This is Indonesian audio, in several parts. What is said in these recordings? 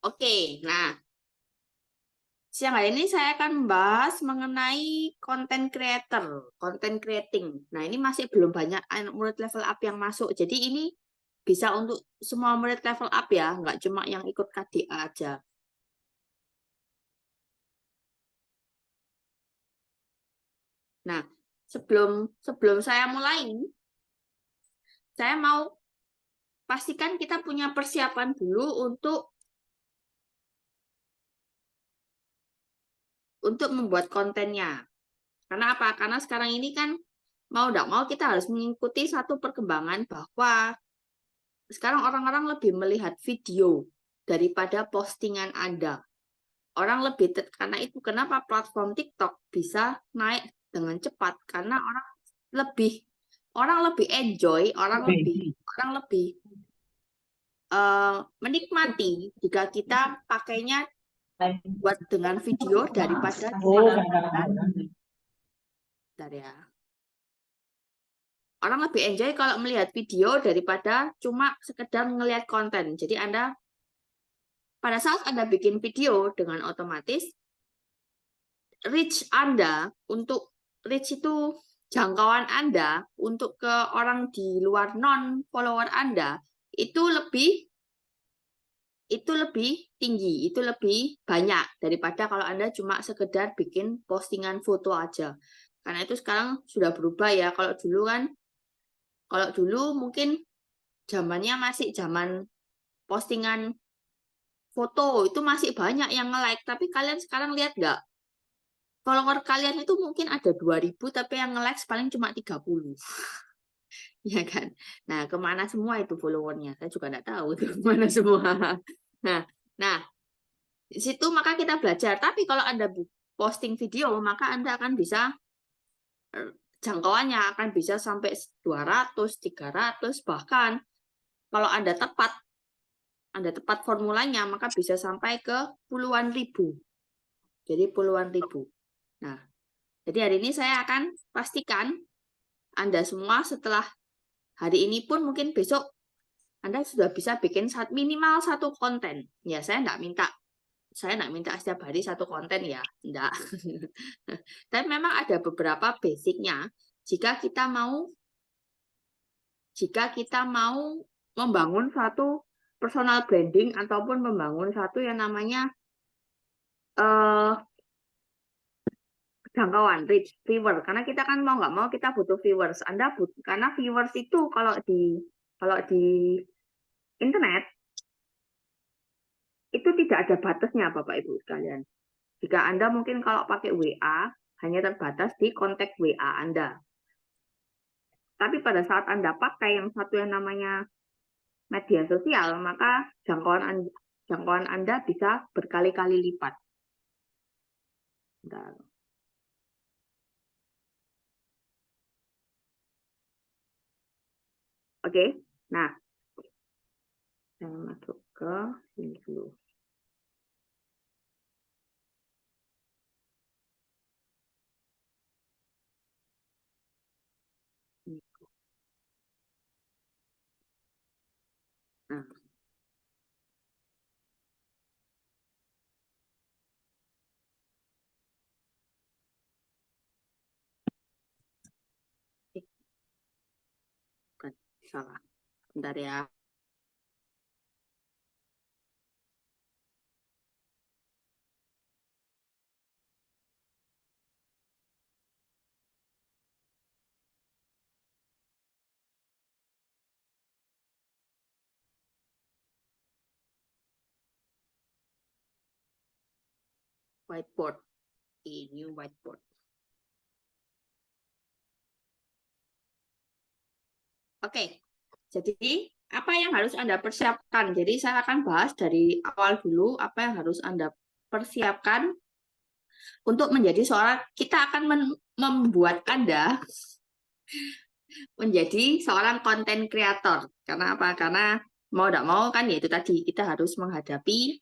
Oke, nah siang hari ini saya akan membahas mengenai content creator, content creating. Nah, ini masih belum banyak murid level up yang masuk. Jadi ini bisa untuk semua murid level up ya, nggak cuma yang ikut KDA aja. Nah, sebelum saya mulai, saya mau pastikan kita punya persiapan dulu untuk membuat kontennya. Karena apa? Karena sekarang ini kan mau tidak mau kita harus mengikuti satu perkembangan bahwa sekarang orang-orang lebih melihat video daripada postingan Anda. Orang lebih karena itu kenapa platform TikTok bisa naik dengan cepat karena orang lebih enjoy, orang lebih menikmati jika kita pakainya buat dengan video daripada cuma bentar ya. Orang lebih enjoy kalau melihat video daripada cuma sekedar melihat konten. Jadi pada saat Anda bikin video dengan otomatis reach Anda itu jangkauan Anda untuk ke orang di luar non follower Anda itu lebih tinggi, itu lebih banyak daripada kalau Anda cuma sekedar bikin postingan foto aja. Karena itu sekarang sudah berubah ya. Kalau dulu mungkin zamannya masih zaman postingan foto itu masih banyak yang nge-like, tapi kalian sekarang lihat nggak? Follower kalian itu mungkin ada 2000 tapi yang nge-like paling cuma 30. Ya kan? Nah, kemana semua itu followernya? Saya juga nggak tahu itu kemana semua. Nah, nah, di situ maka kita belajar. Tapi kalau Anda posting video, maka Anda akan bisa jangkauannya akan bisa sampai 200, 300, bahkan kalau Anda tepat formulanya, maka bisa sampai ke puluhan ribu. Jadi puluhan ribu. Nah, jadi hari ini saya akan pastikan Anda semua setelah hari ini pun mungkin besok Anda sudah bisa bikin minimal satu konten. Ya, saya nggak minta setiap hari satu konten ya, enggak. Tapi memang ada beberapa basicnya jika kita mau membangun suatu personal branding ataupun membangun satu yang namanya jangkauan reach viewer, karena kita kan mau nggak mau kita butuh viewers. Karena viewers itu kalau di internet itu tidak ada batasnya Bapak Ibu sekalian. Jika Anda mungkin kalau pakai WA hanya terbatas di kontak WA Anda. Tapi pada saat Anda pakai yang satu yang namanya media sosial, maka jangkauan Anda bisa berkali-kali lipat. Bentar. Oke, nah saya masuk ke sini dulu. Nah, bukan salah. Bentar ya. Whiteboard. Ini whiteboard. Oke, jadi apa yang harus Anda persiapkan? Jadi saya akan bahas dari awal dulu apa yang harus Anda persiapkan untuk menjadi kita akan membuat Anda menjadi seorang konten kreator. Karena apa? Karena mau tidak mau kan ya itu tadi kita harus menghadapi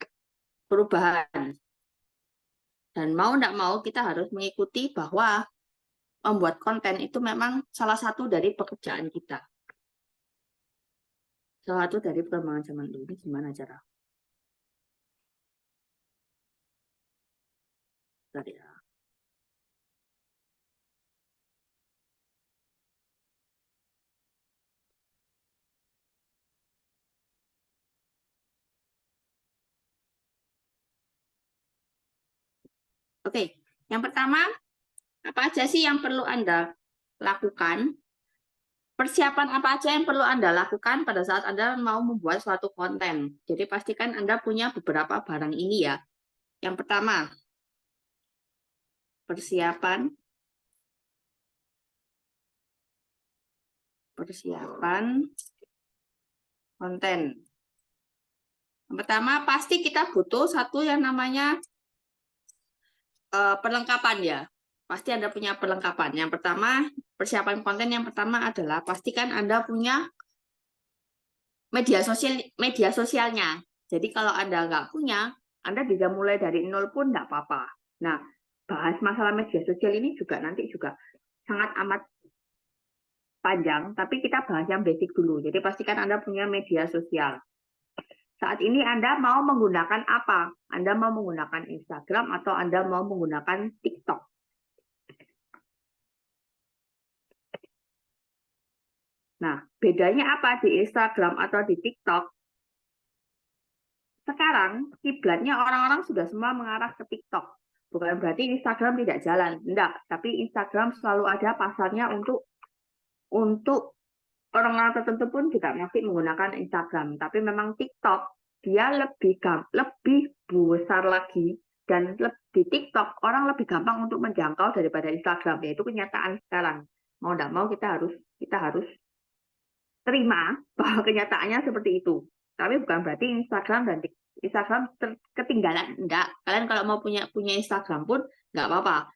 perubahan. Dan mau tidak mau kita harus mengikuti bahwa membuat konten itu memang salah satu dari pekerjaan kita. Salah satu dari perkembangan zaman dulu. Gimana cara? Bentar ya. Oke, yang pertama, apa aja sih yang perlu Anda lakukan? Persiapan apa aja yang perlu Anda lakukan pada saat Anda mau membuat suatu konten? Jadi pastikan Anda punya beberapa barang ini ya. Yang pertama, persiapan konten. Yang pertama, pasti kita butuh satu yang namanya perlengkapan ya. Pasti Anda punya perlengkapan. Yang pertama, persiapan konten yang pertama adalah pastikan Anda punya media sosialnya. Jadi kalau Anda nggak punya, Anda bisa mulai dari nol pun nggak apa-apa. Nah, bahas masalah media sosial ini juga nanti juga sangat amat panjang, tapi kita bahas yang basic dulu. Jadi pastikan Anda punya media sosial. Saat ini Anda mau menggunakan apa? Anda mau menggunakan Instagram atau Anda mau menggunakan TikTok? Nah, bedanya apa di Instagram atau di TikTok? Sekarang, kiblatnya orang-orang sudah semua mengarah ke TikTok. Bukan berarti Instagram tidak jalan. Enggak, tapi Instagram selalu ada pasarnya untuk orang-orang tertentu pun juga masih menggunakan Instagram. Tapi memang TikTok dia lebih besar lagi, dan di TikTok orang lebih gampang untuk menjangkau daripada Instagram. Yaitu kenyataan sekarang. Mau tidak mau kita harus terima bahwa kenyataannya seperti itu. Tapi bukan berarti Instagram ketinggalan. Enggak. Kalian kalau mau punya Instagram pun nggak apa-apa.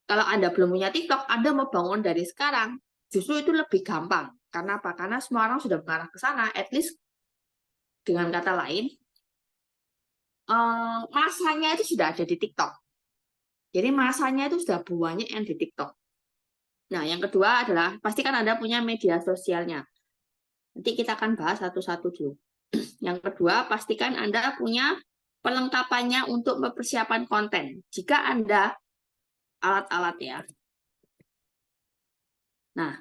Kalau Anda belum punya TikTok, Anda mau bangun dari sekarang, justru itu lebih gampang. Karena apa? Karena semua orang sudah mengarah ke sana. At least dengan kata lain, masanya itu sudah ada di TikTok. Jadi masanya itu sudah banyak yang di TikTok. Nah, yang kedua adalah pastikan Anda punya media sosialnya. Nanti kita akan bahas satu-satu dulu. Yang kedua, pastikan Anda punya perlengkapannya untuk mempersiapkan konten. Jika Anda alat-alat ya. Nah,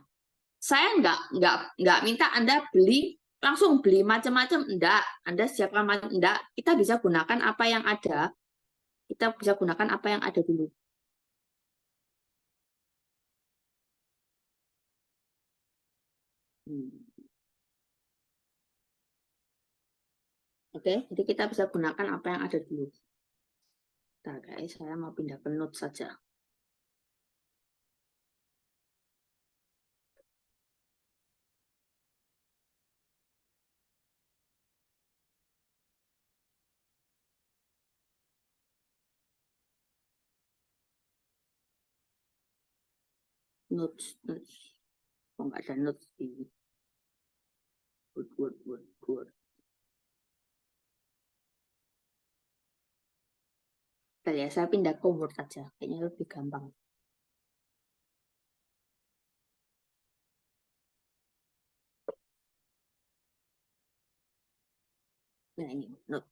saya nggak minta Anda langsung beli macam-macam. Enggak, Anda siapkan enggak. Kita bisa gunakan apa yang ada. Kita bisa gunakan apa yang ada dulu. Oke, jadi kita bisa gunakan apa yang ada dulu. Bentar guys, saya mau pindah ke notes saja. Notes. Oh, nggak ada notes ini. Good. Bentar ya, saya pindah ke Word saja. Kayaknya lebih gampang. Nah, ini note.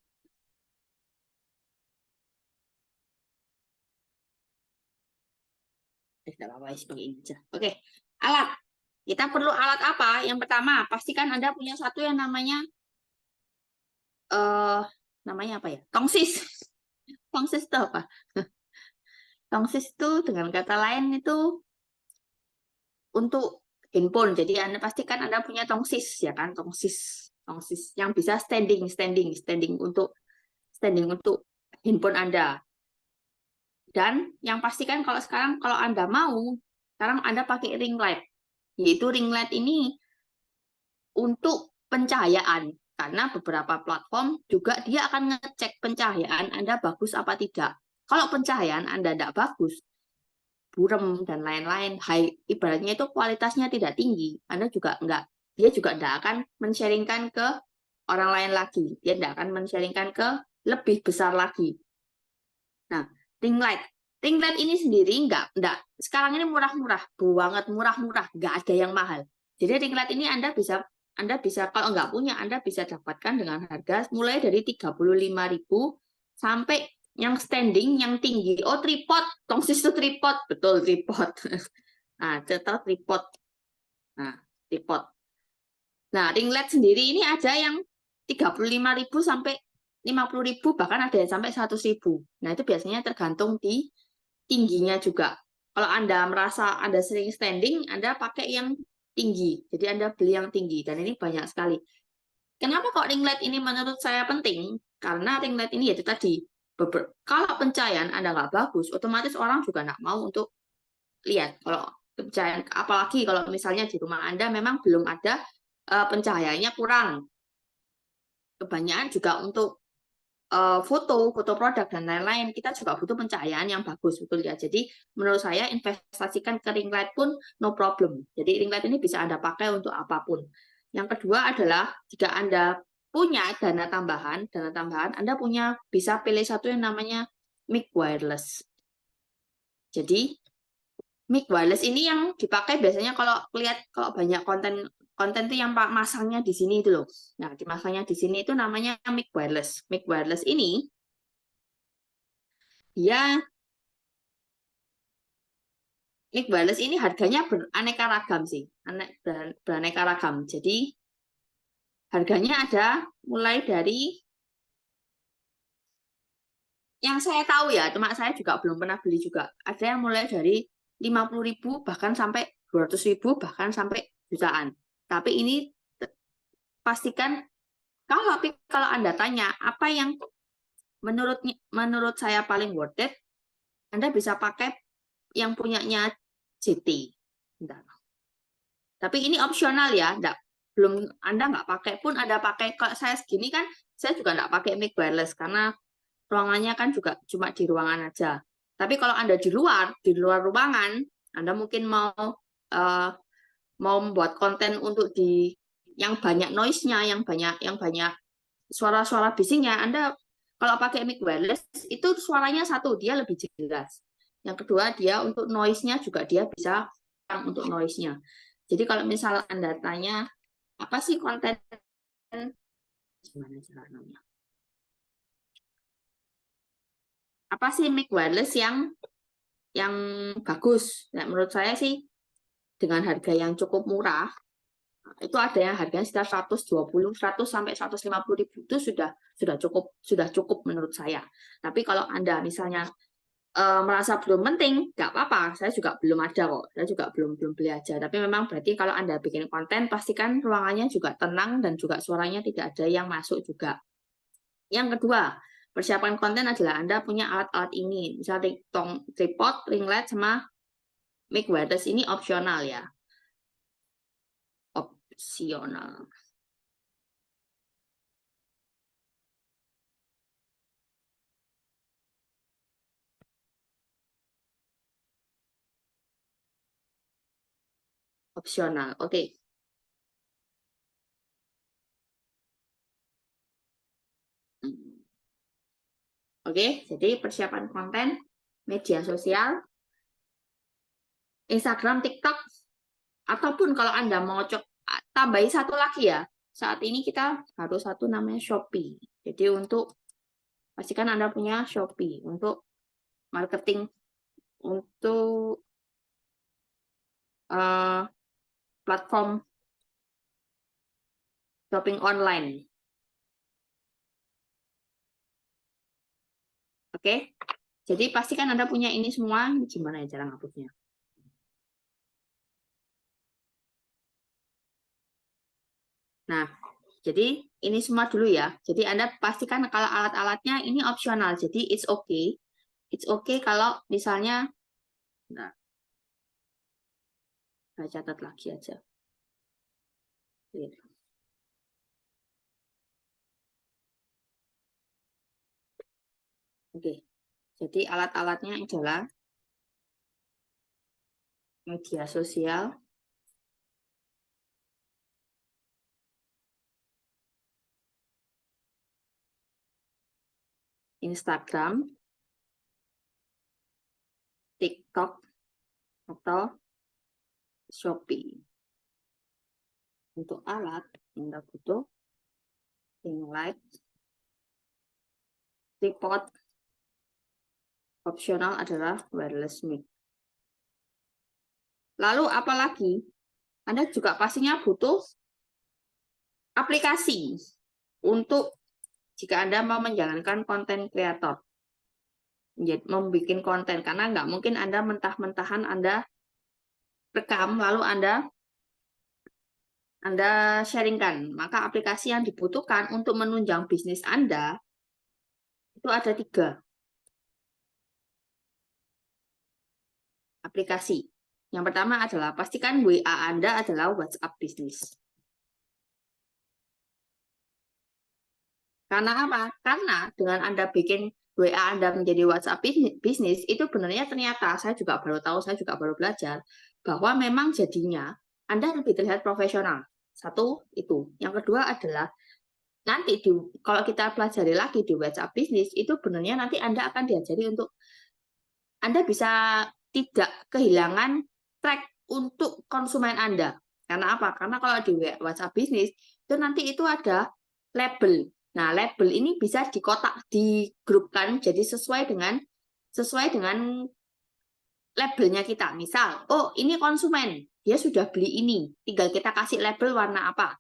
Tidak apa-apa, seperti ini aja. Oke, alat. Kita perlu alat apa? Yang pertama, pastikan Anda punya satu yang namanya apa ya? Tongsis. Tongsis itu apa? Tongsis itu dengan kata lain itu untuk handphone. Jadi Anda pastikan Anda punya tongsis ya kan? Tongsis yang bisa standing untuk handphone Anda. Dan yang pastikan kalau Anda mau, sekarang Anda pakai ring light. Yaitu ring light ini untuk pencahayaan. Karena beberapa platform juga dia akan ngecek pencahayaan Anda bagus apa tidak. Kalau pencahayaan Anda tidak bagus, buram dan lain-lain, ibaratnya itu kualitasnya tidak tinggi, dia juga tidak akan men-sharingkan ke orang lain lagi. Dia tidak akan men-sharingkan ke lebih besar lagi. Nah, ring light ini sendiri sekarang ini murah-murah, banget murah-murah, nggak ada yang mahal. Jadi ring light ini Anda bisa kalau nggak punya, Anda bisa dapatkan dengan harga mulai dari 35.000 sampai yang standing, yang tinggi. Oh, tripod. Tongsis itu tripod. Betul, tripod. Nah, contoh tripod. Nah, tripod. Nah, ring LED sendiri ini ada yang 35.000 sampai 50.000, bahkan ada yang sampai 100.000. Nah, itu biasanya tergantung di tingginya juga. Kalau Anda merasa Anda sering standing, Anda pakai yang tinggi. Jadi Anda beli yang tinggi. Dan ini banyak sekali. Kenapa kok ring LED ini menurut saya penting? Karena ring LED ini yaitu tadi, kalau pencahayaan Anda nggak bagus, otomatis orang juga nggak mau untuk lihat. Kalau pencahayaan, apalagi kalau misalnya di rumah Anda memang belum ada pencahayaannya kurang. Kebanyakan juga untuk foto produk dan lain-lain, kita juga butuh pencahayaan yang bagus, betul ya. Jadi menurut saya investasikan ke ring light pun no problem. Jadi ring light ini bisa Anda pakai untuk apapun. Yang kedua adalah jika Anda punya dana tambahan, Anda bisa pilih satu yang namanya mic wireless. Jadi mic wireless ini yang dipakai biasanya kalau banyak konten itu yang masangnya di sini itu loh. Nah, dimasangnya di sini itu namanya mic wireless. Mic wireless ini dia mic wireless ini harganya beraneka ragam sih, beraneka ragam. Jadi harganya ada mulai dari yang saya tahu ya, cuma saya juga belum pernah beli juga. Ada yang mulai dari 50.000 bahkan sampai 200.000 bahkan sampai jutaan. Tapi ini pastikan kalau Anda tanya apa yang menurut saya paling worth it, Anda bisa pakai yang punyanya JT. Bentar. Tapi ini opsional ya, Anda nggak pakai pun Anda pakai. Kalau saya segini kan, saya juga nggak pakai mic wireless karena ruangannya kan juga cuma di ruangan aja. Tapi kalau Anda di luar ruangan, Anda mungkin mau membuat konten untuk yang banyak noise-nya, yang banyak suara-suara bisingnya, Anda kalau pakai mic wireless itu suaranya satu, dia lebih jelas. Yang kedua, dia untuk noise-nya juga dia bisa untuk noise-nya. Jadi kalau misalnya Anda tanya, apa sih konten, gimana caranya? Apa sih mic wireless yang bagus? Nah, menurut saya sih dengan harga yang cukup murah, itu ada yang harganya sekitar 100 sampai 150.000 itu sudah cukup menurut saya. Tapi kalau Anda misalnya merasa belum penting, nggak apa-apa. Saya juga belum ada kok. Saya juga belum beli aja. Tapi memang berarti kalau Anda bikin konten, pastikan ruangannya juga tenang dan juga suaranya tidak ada yang masuk juga. Yang kedua, persiapan konten adalah Anda punya alat-alat ini. Misalnya tripod, ring light, sama mic wireless ini opsional ya. Opsional. Opsional. Oke. Oke, jadi persiapan konten, media sosial, Instagram, TikTok, ataupun kalau Anda mau tambahin satu lagi ya. Saat ini kita harus satu namanya Shopee. Jadi untuk pastikan Anda punya Shopee untuk marketing, untuk platform shopping online. Oke, jadi pastikan Anda punya ini semua. Gimana ya cara ngapusnya? Nah, jadi ini semua dulu ya. Jadi Anda pastikan kalau alat-alatnya ini opsional. Jadi it's okay. It's okay kalau misalnya, nah, saya catat lagi aja. Oke, jadi alat-alatnya adalah media sosial, Instagram, TikTok, atau Shopee. Untuk alat, Anda butuh ring light, tripod, Opsional adalah wireless mic. Lalu apalagi? Anda juga pastinya butuh aplikasi untuk jika Anda mau menjalankan konten kreator. Membuat konten, karena nggak mungkin Anda mentah-mentahan Anda rekam lalu Anda sharingkan. Maka aplikasi yang dibutuhkan untuk menunjang bisnis Anda itu ada 3 aplikasi. Yang pertama adalah pastikan WA Anda adalah WhatsApp bisnis. Karena apa? Karena dengan Anda bikin WA Anda menjadi WhatsApp bisnis, itu benar-benar ternyata saya juga baru tahu, saya juga baru belajar bahwa memang jadinya Anda lebih terlihat profesional. Satu itu. Yang kedua adalah nanti kalau kita pelajari lagi di WhatsApp bisnis, itu benar-benar nanti Anda akan diajari untuk Anda bisa tidak kehilangan track untuk konsumen Anda. Karena apa? Karena kalau di WhatsApp bisnis, itu nanti itu ada label. Nah, label ini bisa digrupkan jadi sesuai dengan labelnya kita. Misal, oh ini konsumen, dia sudah beli ini, tinggal kita kasih label warna apa.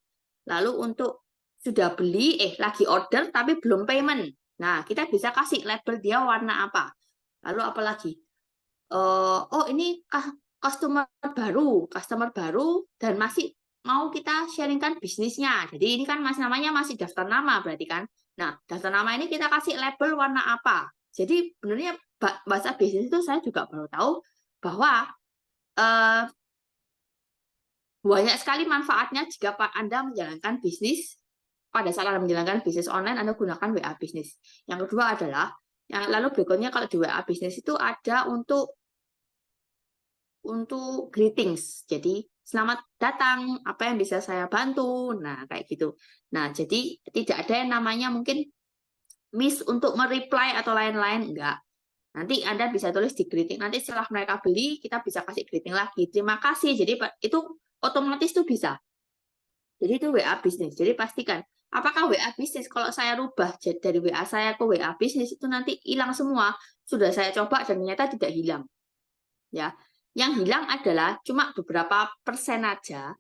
Lalu untuk sudah beli, lagi order tapi belum payment. Nah, kita bisa kasih label dia warna apa. Lalu apalagi? Oh ini customer baru dan masih mau kita sharingkan bisnisnya. Jadi ini kan namanya masih daftar nama berarti kan. Nah, daftar nama ini kita kasih label warna apa. Jadi sebenarnya bahasa bisnis itu saya juga baru tahu bahwa banyak sekali manfaatnya jika Anda menjalankan bisnis. Pada saat Anda menjalankan bisnis online, Anda gunakan WA bisnis. Yang kedua adalah, lalu berikutnya kalau di WA bisnis itu ada untuk greetings. Jadi, selamat datang, apa yang bisa saya bantu? Nah, kayak gitu. Nah, jadi tidak ada yang namanya mungkin miss untuk mereply atau lain-lain, enggak. Nanti Anda bisa tulis di greeting. Nanti setelah mereka beli, kita bisa kasih greeting lagi. Terima kasih. Jadi, itu otomatis tuh bisa. Jadi, itu WA bisnis. Jadi, pastikan apakah WA bisnis kalau saya rubah dari WA saya ke WA bisnis itu nanti hilang semua. Sudah saya coba dan ternyata tidak hilang. Ya. Yang hilang adalah cuma beberapa persen aja.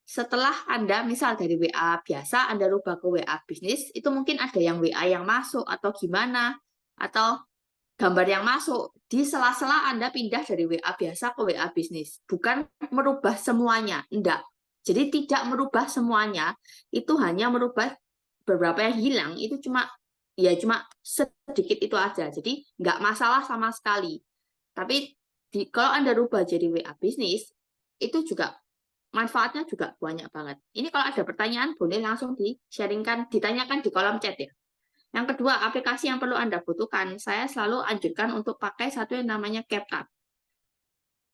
Setelah Anda misal dari WA biasa Anda rubah ke WA bisnis, itu mungkin ada yang WA yang masuk atau gimana, atau gambar yang masuk. Di sela-sela Anda pindah dari WA biasa ke WA bisnis. Bukan merubah semuanya, enggak. Jadi tidak merubah semuanya, itu hanya merubah beberapa yang hilang, itu cuma sedikit itu aja. Jadi enggak masalah sama sekali. Tapi kalau Anda rubah jadi WA bisnis, itu juga manfaatnya juga banyak banget. Ini kalau ada pertanyaan, boleh langsung di-sharingkan, ditanyakan di kolom chat ya. Yang kedua, aplikasi yang perlu Anda butuhkan, saya selalu anjurkan untuk pakai satu yang namanya CapCut.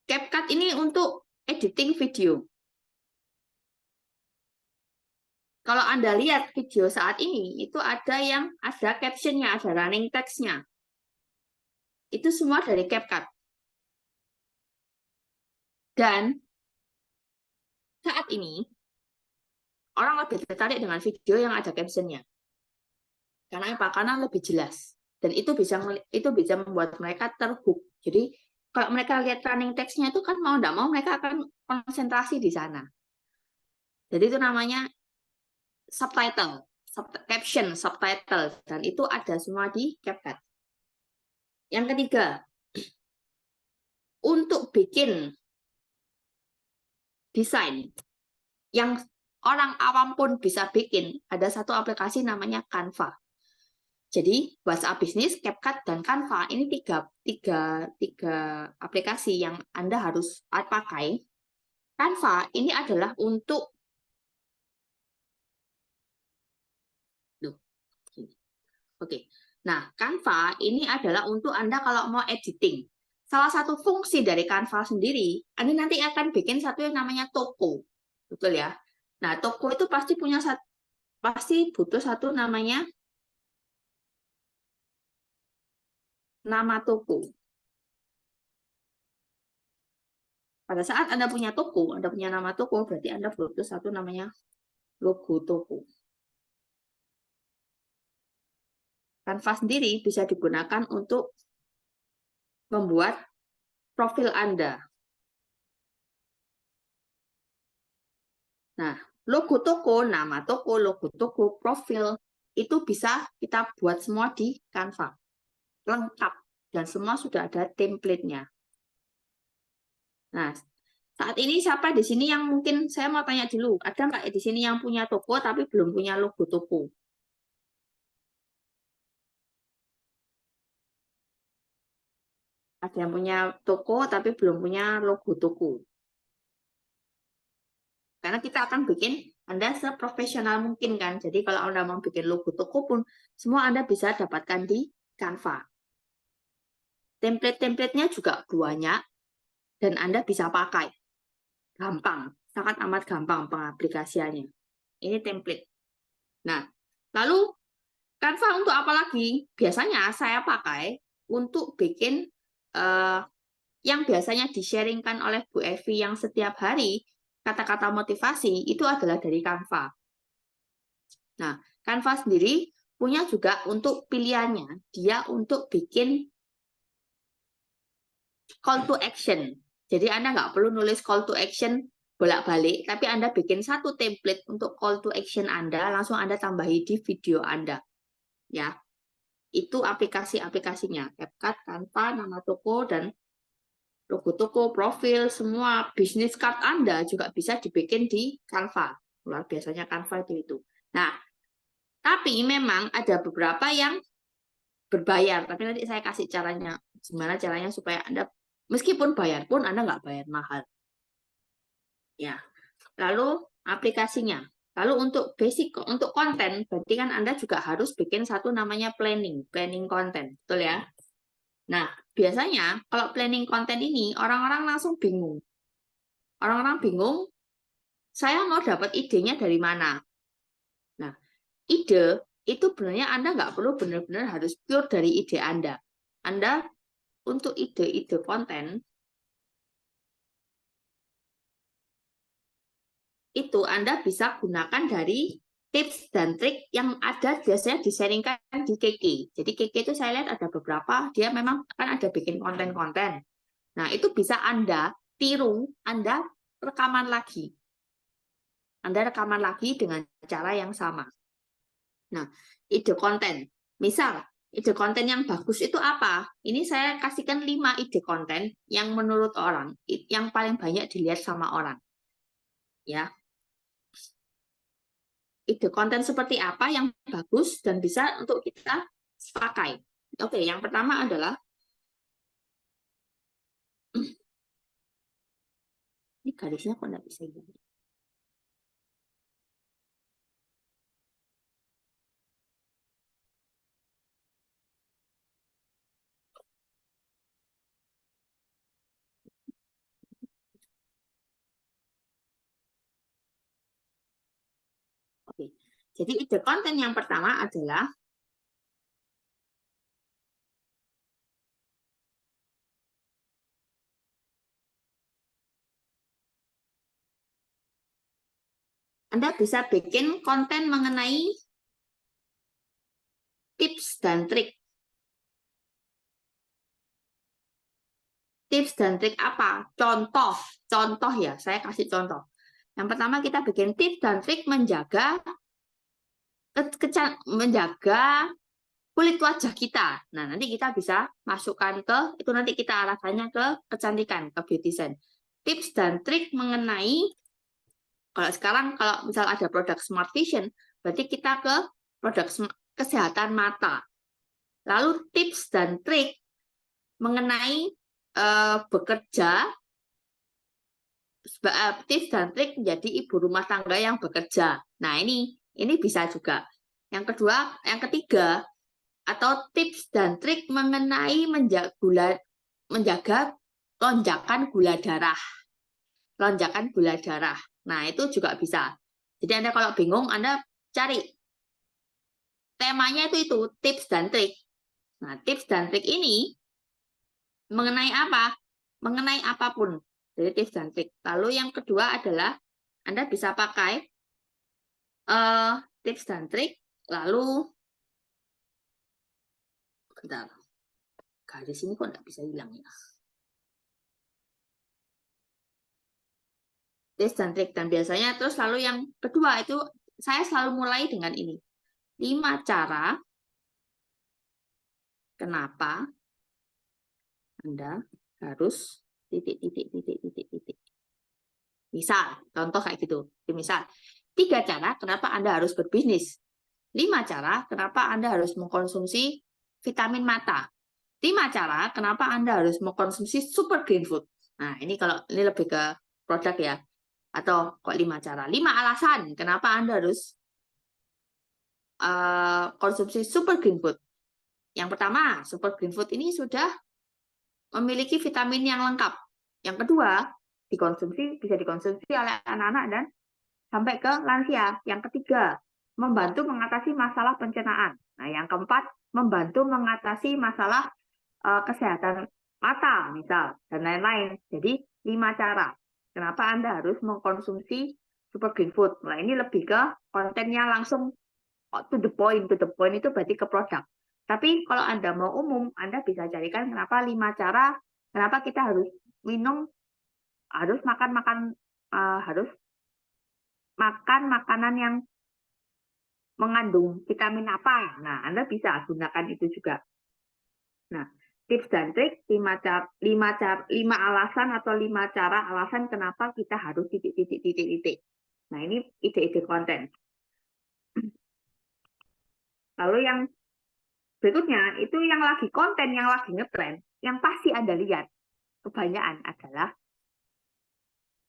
CapCut ini untuk editing video. Kalau Anda lihat video saat ini, itu ada caption-nya, ada running text-nya. Itu semua dari CapCut. Dan saat ini, orang lebih tertarik dengan video yang ada caption-nya. Karena apa? Karena lebih jelas. Dan itu bisa membuat mereka terhook. Jadi kalau mereka lihat running text-nya itu kan mau tidak mau mereka akan konsentrasi di sana. Jadi itu namanya subtitle, caption, subtitle. Dan itu ada semua di CapCut. Yang ketiga, untuk bikin desain yang orang awam pun bisa bikin, ada satu aplikasi namanya Canva. Jadi WhatsApp Business, CapCut, dan Canva ini tiga aplikasi yang Anda harus pakai. Canva ini adalah untuk Nah, Canva ini adalah untuk Anda kalau mau editing. Salah satu fungsi dari Canva sendiri, Anda nanti akan bikin satu yang namanya toko. Betul ya? Nah, toko itu pasti butuh satu namanya nama toko. Pada saat Anda punya toko, Anda punya nama toko, berarti Anda butuh satu namanya logo toko. Canva sendiri bisa digunakan untuk membuat profil Anda. Nah, logo toko, nama toko, logo toko, profil, itu bisa kita buat semua di Canva. Lengkap. Dan semua sudah ada template-nya. Nah, saat ini siapa di sini yang mungkin saya mau tanya dulu, ada nggak di sini yang punya toko tapi belum punya logo toko? Ada yang punya toko tapi belum punya logo toko. Karena kita akan bikin Anda seprofesional mungkin kan. Jadi kalau Anda mau bikin logo toko pun, semua Anda bisa dapatkan di Canva. Template-templatenya juga banyak dan Anda bisa pakai. Gampang, sangat amat gampang pengaplikasiannya. Ini template. Nah, lalu Canva untuk apa lagi? Biasanya saya pakai untuk bikin yang biasanya di-sharingkan oleh Bu Evi yang setiap hari kata-kata motivasi itu adalah dari Canva. Nah, Canva sendiri punya juga untuk pilihannya, dia untuk bikin call to action. Jadi Anda nggak perlu nulis call to action bolak-balik, tapi Anda bikin satu template untuk call to action Anda, langsung Anda tambahi di video Anda. Ya, itu aplikasi-aplikasinya, CapCut, Canva, nama toko, dan logo toko, profil, semua bisnis card Anda juga bisa dibikin di Canva. Luar biasanya Canva itu. Nah, tapi memang ada beberapa yang berbayar, tapi nanti saya kasih caranya, gimana caranya supaya Anda, meskipun bayar pun Anda nggak bayar mahal. Ya, lalu aplikasinya. Lalu untuk basic, untuk konten, berarti kan Anda juga harus bikin satu namanya planning konten, betul ya? Nah, biasanya kalau planning konten ini, orang-orang langsung bingung. Orang-orang bingung, saya mau dapat idenya dari mana? Nah, ide itu sebenarnya Anda nggak perlu benar-benar harus pure dari ide Anda. Anda untuk ide-ide konten, itu Anda bisa gunakan dari tips dan trik yang ada biasanya disaringkan di KK. Jadi KK itu saya lihat ada beberapa, dia memang kan ada bikin konten-konten. Nah, itu bisa Anda tiru, Anda rekaman lagi. Anda rekaman lagi dengan cara yang sama. Nah, ide konten. Misal, ide konten yang bagus itu apa? Ini saya kasihkan 5 ide konten yang menurut orang, yang paling banyak dilihat sama orang. Ya, ide konten seperti apa yang bagus dan bisa untuk kita pakai. Oke, yang pertama adalah, ini garisnya kok nggak bisa gini. Oke, jadi ide konten yang pertama adalah Anda bisa bikin konten mengenai tips dan trik. Tips dan trik apa? Contoh ya, saya kasih contoh. Yang pertama kita bikin tips dan trik menjaga kulit wajah kita. Nah, nanti kita bisa masukkan ke, itu nanti kita arahkannya ke kecantikan, ke beautician. Tips dan trik mengenai, kalau sekarang kalau misal ada produk Smart Vision, berarti kita ke produk kesehatan mata. Lalu tips dan trik mengenai bekerja, tips dan trik menjadi ibu rumah tangga yang bekerja. Nah, ini bisa juga. Yang kedua, yang ketiga, atau tips dan trik mengenai menjaga lonjakan gula darah. Lonjakan gula darah. Nah, itu juga bisa. Jadi Anda kalau bingung, Anda cari temanya itu tips dan trik. Nah, tips dan trik ini mengenai apa? Mengenai apapun. Jadi tips dan trik. Lalu yang kedua adalah Anda bisa pakai tips dan trik, lalu bentar, garis ini kok nggak bisa hilang ya. Tips dan trik, dan biasanya terus lalu yang kedua itu saya selalu mulai dengan ini. 5 cara kenapa Anda harus titik. Misal, contoh kayak gitu. Misal, 3 cara kenapa Anda harus berbisnis. 5 cara kenapa Anda harus mengkonsumsi vitamin mata. 5 cara kenapa Anda harus mengkonsumsi super green food. Nah, ini kalau ini lebih ke produk ya. Atau kok 5 cara. 5 alasan kenapa Anda harus konsumsi super green food. Yang pertama, super green food ini sudah memiliki vitamin yang lengkap. Yang kedua, bisa dikonsumsi oleh anak-anak dan sampai ke lansia. Yang ketiga, membantu mengatasi masalah pencernaan. Nah, yang keempat, membantu mengatasi masalah kesehatan mata, misal, dan lain-lain. Jadi, 5 cara. Kenapa Anda harus mengkonsumsi super green food? Nah, ini lebih ke kontennya langsung to the point. To the point itu berarti ke produk. Tapi kalau Anda mau umum, Anda bisa carikan kenapa 5 cara, kenapa kita harus minum, harus makan makanan yang mengandung vitamin apa. Nah, Anda bisa gunakan itu juga. Nah, tips dan trik 5 alasan atau 5 cara alasan kenapa kita harus titik. Nah, ini ide-ide konten. Lalu yang berikutnya, itu yang lagi konten, yang lagi ngetrend, yang pasti Anda lihat, kebanyakan adalah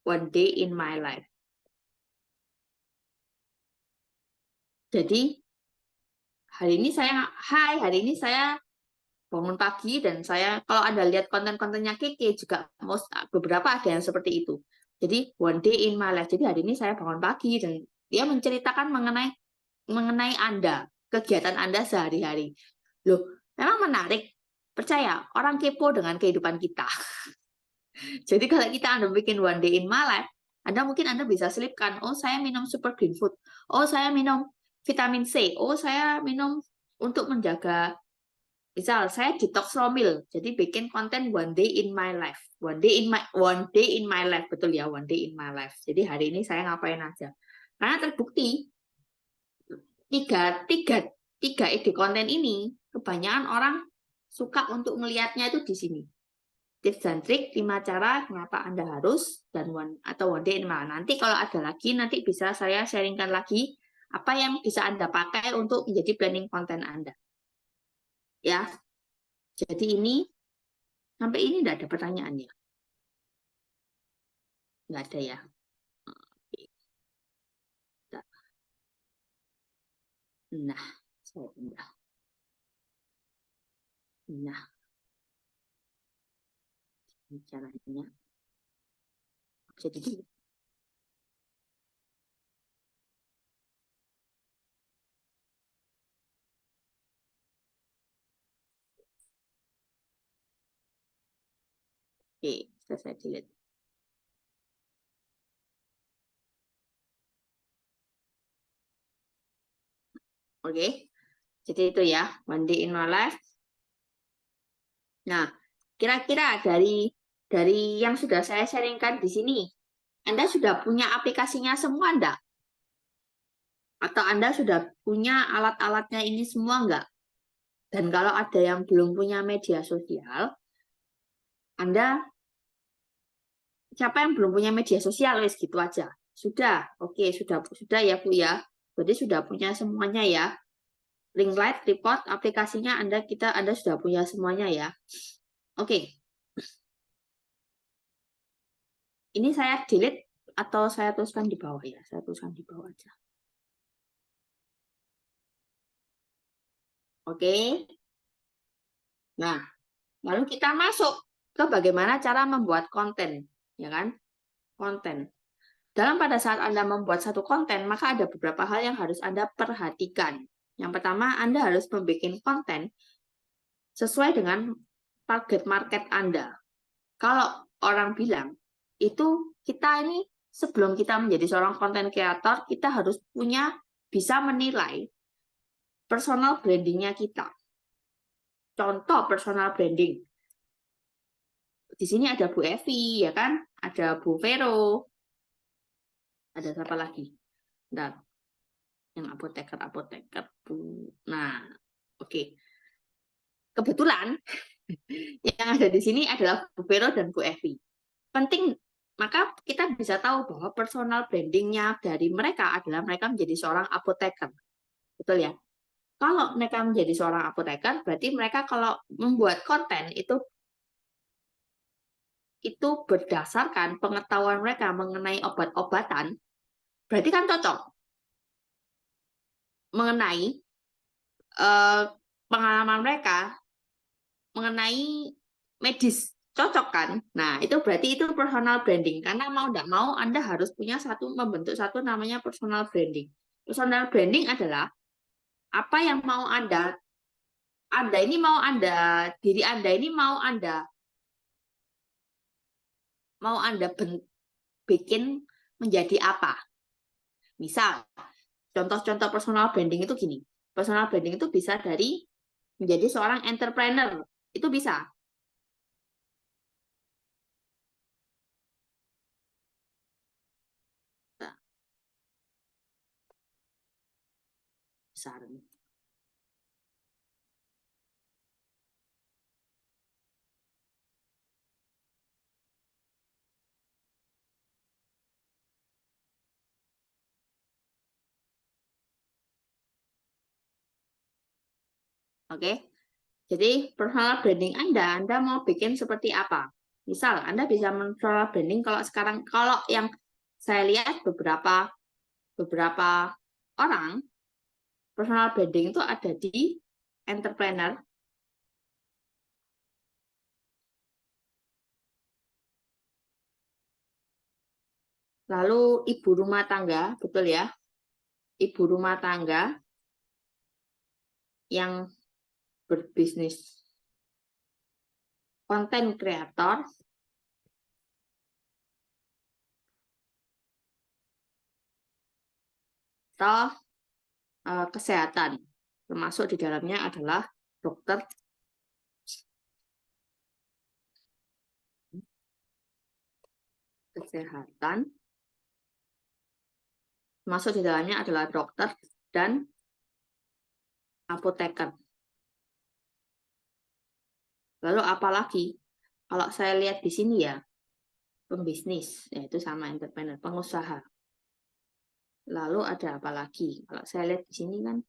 one day in my life. Jadi, hari ini saya bangun pagi dan saya, kalau Anda lihat konten-kontennya Keke juga, beberapa ada yang seperti itu. Jadi, one day in my life. Jadi, hari ini saya bangun pagi dan dia menceritakan mengenai Anda, kegiatan Anda sehari-hari. Loh, memang menarik. Percaya, orang kepo dengan kehidupan kita. Jadi kalau Anda bikin one day in my life, mungkin Anda bisa selipkan, oh saya minum super green food, oh saya minum vitamin C, oh saya minum untuk menjaga, misal saya detox raw meal, jadi bikin konten one day in my life, one day in my life, betul ya, one day in my life. Jadi hari ini saya ngapain aja. Karena terbukti tiga ide konten ini kebanyakan orang suka untuk melihatnya itu di sini. Tips dan trik 5 cara kenapa Anda harus dan one day in my life. Nanti kalau ada lagi, nanti bisa saya sharingkan lagi apa yang bisa Anda pakai untuk menjadi planning konten Anda. Ya. Jadi ini sampai ini tidak ada pertanyaan ya? Nggak ada ya. Nah, saya pindah. Nah, ini caranya. Jadi oke, saya delete. Oke, jadi itu ya, one day in my life. Nah, kira-kira dari yang sudah saya sharingkan di sini, Anda sudah punya aplikasinya semua enggak? Atau Anda sudah punya alat-alatnya ini semua enggak? Dan kalau ada yang belum punya media sosial, siapa yang belum punya media sosial, wes gitu aja. Sudah, oke, sudah ya Bu ya. Berarti sudah punya semuanya ya. Ring light, report, aplikasinya Anda sudah punya semuanya ya. Oke. Ini saya delete atau saya tuliskan di bawah ya? Saya tuliskan di bawah aja. Oke. Nah, lalu kita masuk ke bagaimana cara membuat konten, ya kan? Konten. Pada saat Anda membuat satu konten, maka ada beberapa hal yang harus Anda perhatikan. Yang pertama, Anda harus membuat konten sesuai dengan target market Anda. Kalau orang bilang, itu kita ini sebelum kita menjadi seorang konten kreator, kita harus bisa menilai personal brandingnya kita. contoh personal branding. Di sini ada Bu Evi, ya kan? Ada Bu Vero. Ada siapa lagi? Bentar. Yang apoteker Bu. Nah, oke. Kebetulan yang ada di sini adalah Bu Vero dan Bu Evi. Penting, maka kita bisa tahu bahwa personal brandingnya dari mereka adalah mereka menjadi seorang apoteker. Betul ya? Kalau mereka menjadi seorang apoteker, berarti mereka kalau membuat konten itu berdasarkan pengetahuan mereka mengenai obat-obatan, berarti kan cocok mengenai pengalaman mereka mengenai medis, cocok kan? Nah, itu berarti itu personal branding. Karena mau tidak mau Anda harus punya membentuk satu namanya personal branding. Personal branding adalah apa yang mau diri Anda ini mau Anda bikin menjadi apa? Misal, contoh-contoh personal branding itu gini. Personal branding itu bisa dari menjadi seorang entrepreneur. Itu bisa. Nah, besar. Oke. Jadi personal branding Anda mau bikin seperti apa? Misal Anda bisa personal branding kalau yang saya lihat beberapa orang personal branding itu ada di entrepreneur, lalu ibu rumah tangga, betul ya? Ibu rumah tangga yang berbisnis, konten kreator, atau kesehatan, termasuk di dalamnya adalah dokter kesehatan, termasuk di dalamnya adalah dokter dan apoteker. Lalu apalagi kalau saya lihat di sini ya, pembisnis, yaitu sama entrepreneur, pengusaha. Lalu ada apa lagi? Kalau saya lihat di sini kan,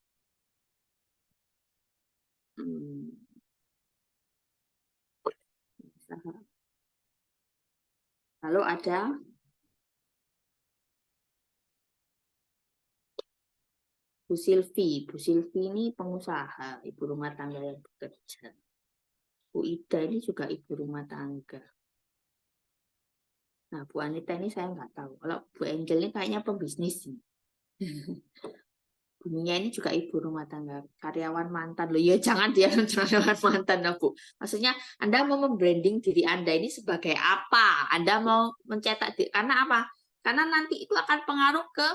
lalu ada Bu Silvi. Bu Silvi ini pengusaha, ibu rumah tangga yang bekerja. Bu Ida ini juga ibu rumah tangga. Nah, Bu Anita ini saya nggak tahu. Kalau Bu Angel ini kayaknya pembisnis. Buminya ini juga ibu rumah tangga, karyawan mantan. Loh, ya jangan dia karyawan mantan, nah, Bu. Maksudnya Anda mau membranding diri Anda ini sebagai apa? Anda mau mencetak diri, karena apa? Karena nanti itu akan pengaruh ke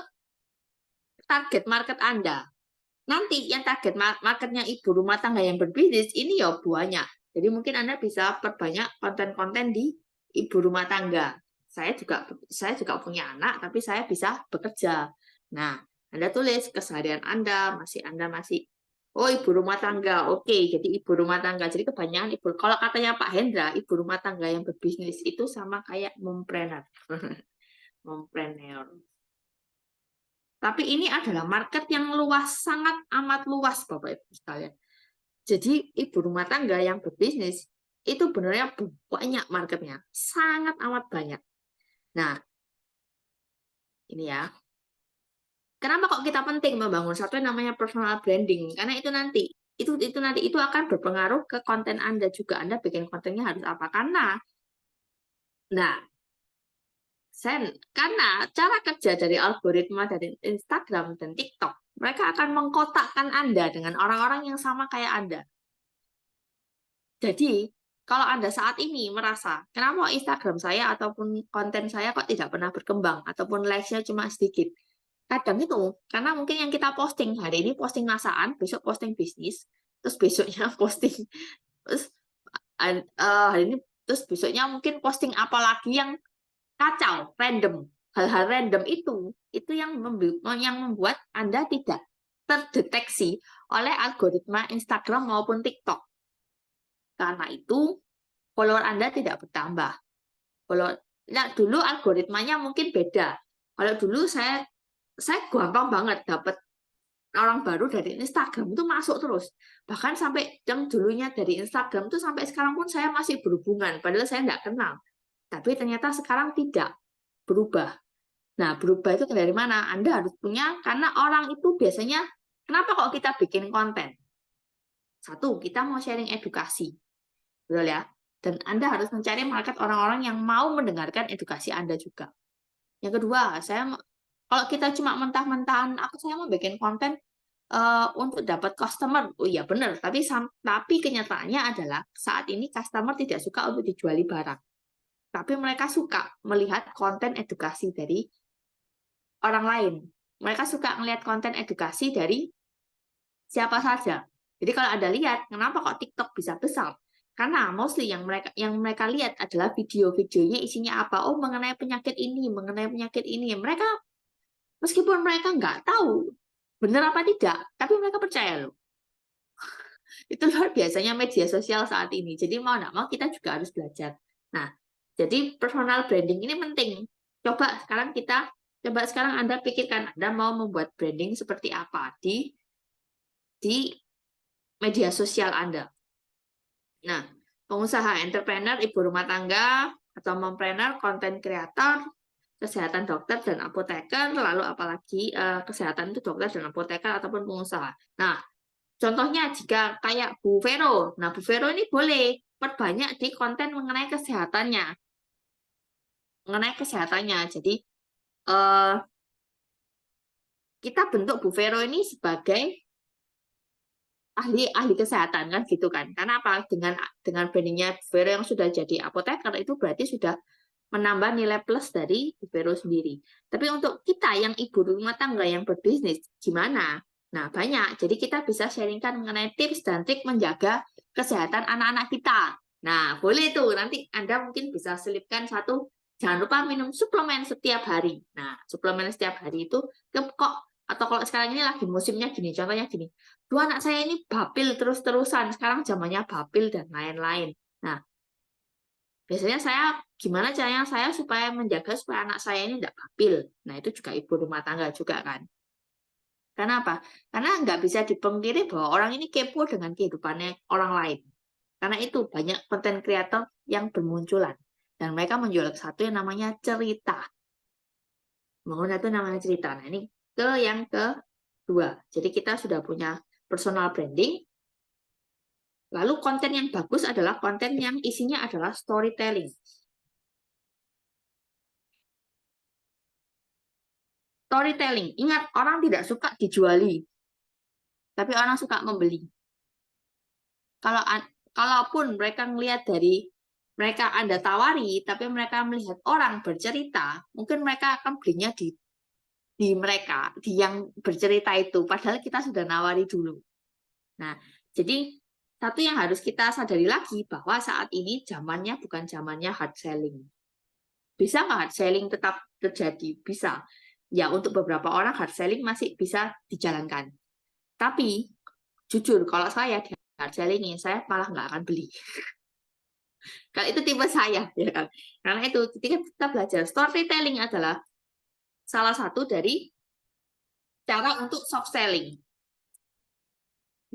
target market Anda. Nanti yang target marketnya ibu rumah tangga yang berbisnis ini ya banyak. Jadi mungkin Anda bisa perbanyak konten-konten di ibu rumah tangga. Saya juga punya anak, tapi saya bisa bekerja. Nah, Anda tulis keseharian Anda masih oh ibu rumah tangga. Oke, jadi ibu rumah tangga. Jadi kebanyakan kalau katanya Pak Hendra, ibu rumah tangga yang berbisnis itu sama kayak mompreneur. Mompreneur. Tapi ini adalah market yang luas, sangat amat luas, Bapak Ibu sekalian. Jadi ibu rumah tangga yang berbisnis itu benar-benar banyak marketnya, sangat amat banyak. Nah, ini ya. Kenapa kok kita penting membangun satu yang namanya personal branding? Karena itu akan berpengaruh ke konten Anda juga. Anda bikin kontennya harus apa? Nah, karena cara kerja dari algoritma dari Instagram dan TikTok, mereka akan mengkotakkan Anda dengan orang-orang yang sama kayak Anda. Jadi, kalau Anda saat ini merasa, kenapa Instagram saya ataupun konten saya kok tidak pernah berkembang, ataupun like-nya cuma sedikit. Kadang itu, karena mungkin yang kita posting, hari ini posting masakan, besok posting bisnis, terus besoknya posting Terus hari ini, terus besoknya mungkin posting apa lagi yang kacau, random. Hal-hal random itu yang membuat Anda tidak terdeteksi oleh algoritma Instagram maupun TikTok. Karena itu follower Anda tidak bertambah. Nah, dulu algoritmanya mungkin beda. Kalau dulu saya gampang banget dapat orang baru dari Instagram itu masuk terus. Bahkan sampai yang dulunya dari Instagram itu sampai sekarang pun saya masih berhubungan, padahal saya nggak kenal. Tapi ternyata sekarang tidak berubah. Nah, berubah itu dari mana? Anda harus punya, karena orang itu biasanya, kenapa kok kita bikin konten? Satu, kita mau sharing edukasi. Betul ya? Dan Anda harus mencari market orang-orang yang mau mendengarkan edukasi Anda juga. Yang kedua, kalau kita cuma mentah-mentahan, saya mau bikin konten untuk dapat customer. Oh iya benar, tapi kenyataannya adalah saat ini customer tidak suka untuk dijuali barang. Tapi mereka suka melihat konten edukasi dari orang lain. Mereka suka melihat konten edukasi dari siapa saja. Jadi kalau Anda lihat, kenapa kok TikTok bisa besar? Karena mostly yang mereka lihat adalah video-videonya isinya apa? Oh, mengenai penyakit ini, mengenai penyakit ini. Mereka, meskipun mereka nggak tahu benar apa tidak, tapi mereka percaya loh. Itu luar biasanya media sosial saat ini. Jadi mau nggak mau kita juga harus belajar. Nah, jadi personal branding ini penting. Coba sekarang Anda pikirkan Anda mau membuat branding seperti apa di media sosial Anda. Nah, pengusaha, entrepreneur, ibu rumah tangga, atau mompreneur, konten kreator, kesehatan dokter dan apoteker, lalu apalagi kesehatan itu dokter dan apoteker ataupun pengusaha. Nah, contohnya jika kayak Bu Vero, nah Bu Vero ini boleh perbanyak di konten mengenai kesehatannya. Jadi kita bentuk Bu Vero ini sebagai ahli kesehatan kan gitu kan. Karena apa? Dengan brandingnya Bu Vero yang sudah jadi apoteker itu berarti sudah menambah nilai plus dari Bu Vero sendiri. Tapi untuk kita yang ibu rumah tangga yang berbisnis, gimana? Nah, banyak. Jadi kita bisa sharingkan mengenai tips dan trik menjaga kesehatan anak-anak kita. Nah, boleh tuh. Nanti Anda mungkin bisa selipkan jangan lupa minum suplemen setiap hari. Nah, suplemen setiap hari itu atau kalau sekarang ini lagi musimnya gini, contohnya gini. Dua anak saya ini bapil terus-terusan. Sekarang zamannya bapil dan lain-lain. Nah, biasanya gimana caranya saya supaya menjaga supaya anak saya ini tidak bapil. Nah, itu juga ibu rumah tangga juga kan. Karena apa? Karena nggak bisa dipungkiri bahwa orang ini kepo dengan kehidupannya orang lain. Karena itu banyak konten kreator yang bermunculan. Dan mereka menjual satu yang namanya cerita. Mengenai itu namanya cerita. Nah, ini yang kedua. Jadi kita sudah punya personal branding. Lalu konten yang bagus adalah konten yang isinya adalah storytelling. Storytelling. Ingat, orang tidak suka dijuali, tapi orang suka membeli. Kalaupun mereka melihat dari mereka Anda tawari, tapi mereka melihat orang bercerita, mungkin mereka akan belinya di mereka, di yang bercerita itu. Padahal kita sudah nawari dulu. Nah, jadi satu yang harus kita sadari lagi bahwa saat ini zamannya bukan zamannya hard selling. Bisa nggak hard selling tetap terjadi? Bisa. Ya, untuk beberapa orang hard selling masih bisa dijalankan. Tapi, jujur, kalau saya di hard selling ini, saya malah nggak akan beli. Kalau itu tipe saya, ya kan? Karena itu, ketika kita belajar storytelling adalah salah satu dari cara untuk soft selling.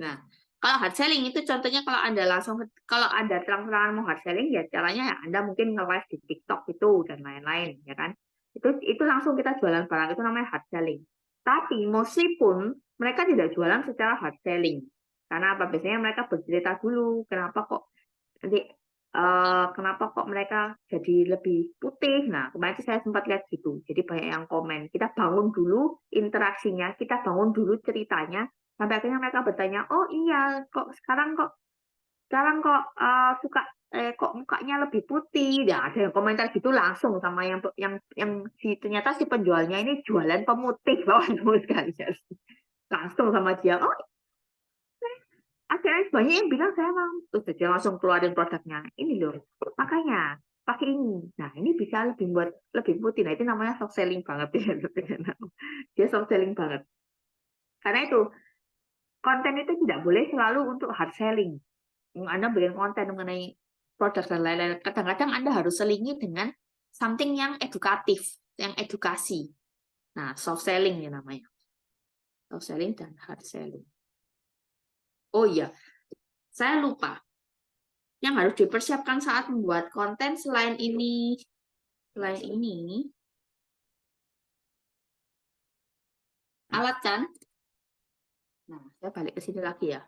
Nah, kalau hard selling itu contohnya kalau Anda terang-terangan mau hard selling, ya caranya ya Anda mungkin nge-live di TikTok itu dan lain-lain, ya kan? Itu langsung kita jualan barang, itu namanya hard selling. Tapi meskipun mereka tidak jualan secara hard selling. Karena apa? Biasanya mereka bercerita dulu, kenapa kok mereka jadi lebih putih. Nah, kemarin saya sempat lihat gitu. Jadi banyak yang komen. Kita bangun dulu interaksinya, kita bangun dulu ceritanya, sampai akhirnya mereka bertanya, oh iya, sekarang kok suka kok mukanya lebih putih. Ya, ada yang komentar gitu langsung sama yang ternyata si penjualnya ini jualan pemutih, Bapak Ibu sekalian. Langsung sama dia, oh ada banyak yang bilang saya mampu, terus dia langsung keluarin produknya. Ini loh, makanya pakai ini. Nah, ini bisa lebih putih. Nah, itu namanya soft selling banget ya. Dia soft selling banget. Karena itu konten itu tidak boleh selalu untuk hard selling. Anda bikin konten mengenai produk dan lain-lain. Kadang-kadang Anda harus selingi dengan something yang edukatif, yang edukasi. Nah, soft selling ya namanya. Soft selling dan hard selling. Oh iya, saya lupa. Yang harus dipersiapkan saat membuat konten selain ini, alat kan? Nah, saya balik ke sini lagi ya.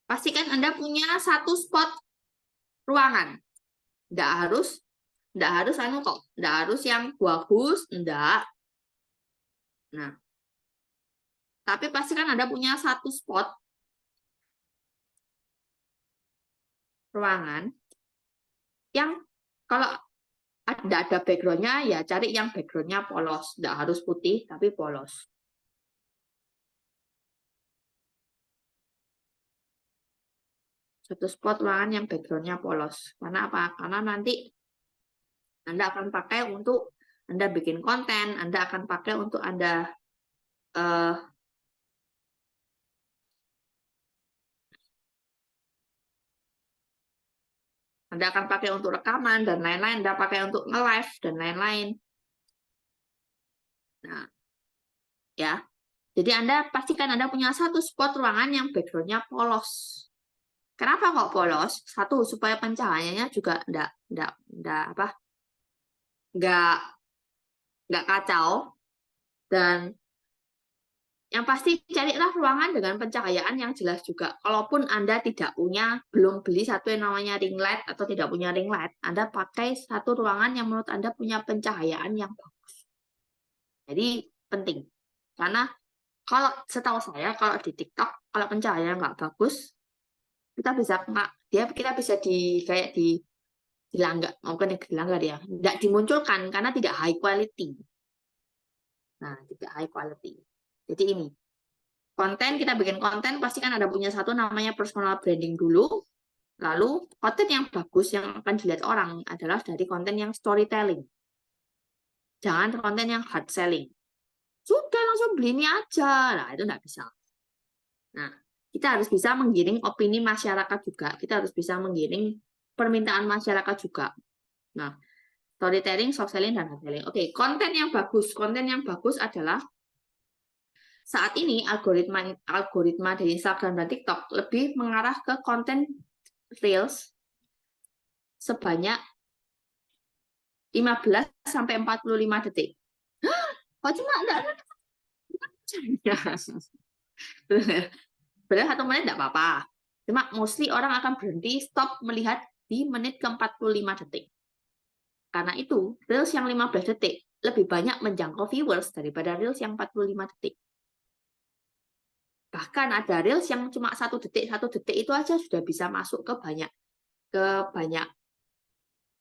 Pastikan Anda punya satu spot ruangan. Nggak harus anu kok, nggak harus yang bagus, enggak. Nah, tapi pastikan Anda punya satu spot ruangan yang kalau ada backgroundnya ya cari yang backgroundnya polos, nggak harus putih tapi polos. Satu spot ruangan yang backgroundnya polos. Karena apa? Karena nanti Anda akan pakai untuk Anda bikin konten, Anda akan pakai untuk Anda uh, Anda akan pakai untuk rekaman dan lain-lain, Anda pakai untuk nge-live dan lain-lain. Nah, ya. Jadi Anda pastikan Anda punya satu spot ruangan yang backgroundnya polos. Kenapa kok polos? Satu, supaya pencahayaannya juga enggak kacau. Dan yang pasti carilah ruangan dengan pencahayaan yang jelas juga. Kalaupun Anda belum beli satu yang namanya ring light atau tidak punya ring light, Anda pakai satu ruangan yang menurut Anda punya pencahayaan yang bagus. Jadi penting. Karena kalau setahu saya, kalau di TikTok, kalau pencahayaan nggak bagus, kita bisa kayak dilanggar, mungkin dilanggar ya, nggak dimunculkan karena tidak high quality. Nah, tidak high quality. Jadi ini. Kita bikin konten, pasti kan ada punya satu namanya personal branding dulu. Lalu, konten yang bagus yang akan dilihat orang adalah dari konten yang storytelling. Jangan konten yang hard selling. Sudah langsung beli ini aja. Nah, itu nggak bisa. Nah, kita harus bisa menggiring opini masyarakat juga. Kita harus bisa menggiring permintaan masyarakat juga. Nah, storytelling, soft selling, dan hard selling. Oke, konten yang bagus. Konten yang bagus adalah saat ini algoritma di Instagram dan TikTok lebih mengarah ke konten Reels sebanyak 15 sampai 45 detik. Kok cuma enggak? Padahal 1 menit enggak apa-apa. Cuma mostly orang akan berhenti stop melihat di menit ke-45 detik. Karena itu, Reels yang 15 detik lebih banyak menjangkau viewers daripada Reels yang 45 detik. Bahkan ada Reels yang cuma 1 detik itu aja sudah bisa masuk ke banyak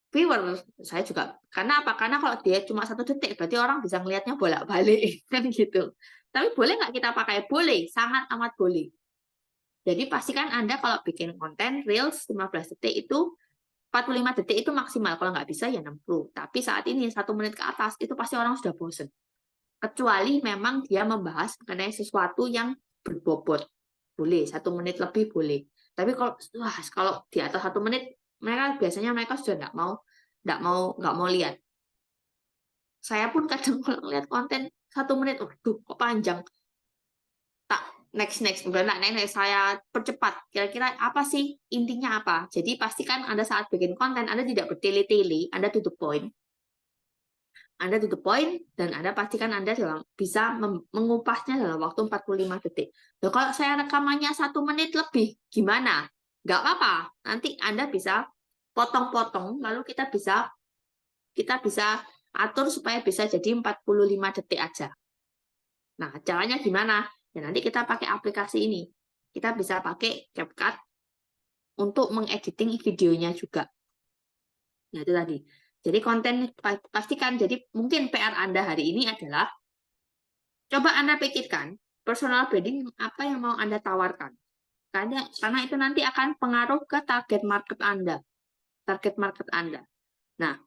viewer. Saya juga. Karena apa? Karena kalau dia cuma 1 detik, berarti orang bisa ngelihatnya bolak-balik. Kan gitu. Tapi boleh nggak kita pakai? Boleh. Sangat amat boleh. Jadi pastikan Anda kalau bikin konten Reels 15 detik itu 45 detik itu maksimal. Kalau nggak bisa ya 60. Tapi saat ini 1 menit ke atas itu pasti orang sudah bosen. Kecuali memang dia membahas mengenai sesuatu yang berbobot. Boleh, 1 menit lebih boleh. Tapi kalau di atas 1 menit, mereka sudah nggak mau lihat. Saya pun kadang kalau lihat konten 1 menit, waduh kok panjang. Tak next udah next saya percepat. Kira-kira apa sih intinya apa? Jadi pastikan Anda saat bikin konten Anda tidak bertele-tele, Anda to the point. Anda to the point, dan Anda pastikan Anda bisa mengupasnya dalam waktu 45 detik. Nah, kalau saya rekamannya 1 menit lebih, gimana? Nggak apa-apa. Nanti Anda bisa potong-potong, lalu kita bisa atur supaya bisa jadi 45 detik aja. Nah, caranya gimana? Ya, nanti kita pakai aplikasi ini. Kita bisa pakai CapCut untuk mengediting videonya juga. Nah, itu tadi. Jadi konten pastikan, jadi mungkin PR Anda hari ini adalah, coba Anda pikirkan, personal branding apa yang mau Anda tawarkan. Karena itu nanti akan pengaruh ke target market Anda. Target market Anda. Nah,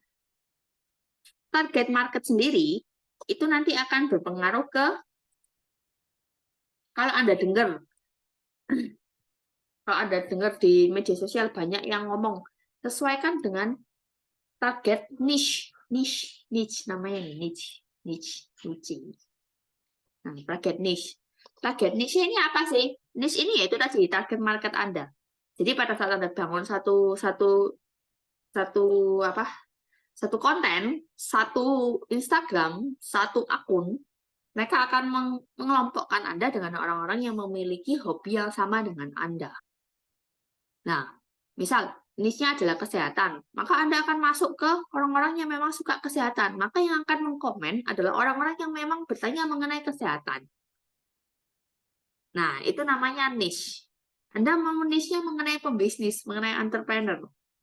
target market sendiri itu nanti akan berpengaruh ke, kalau Anda dengar, kalau Anda dengar di media sosial banyak yang ngomong, sesuaikan dengan target niche namanya niche. Nah, target niche. Target niche ini apa sih? Niche ini yaitu tadi target market Anda. Jadi pada saat Anda bangun satu konten, satu Instagram, satu akun, mereka akan mengelompokkan Anda dengan orang-orang yang memiliki hobi yang sama dengan Anda. Nah, misal niche-nya adalah kesehatan, maka Anda akan masuk ke orang-orang yang memang suka kesehatan. Maka yang akan mengkomen adalah orang-orang yang memang bertanya mengenai kesehatan. Nah, itu namanya niche. Anda mau niche-nya mengenai pembisnis, mengenai entrepreneur,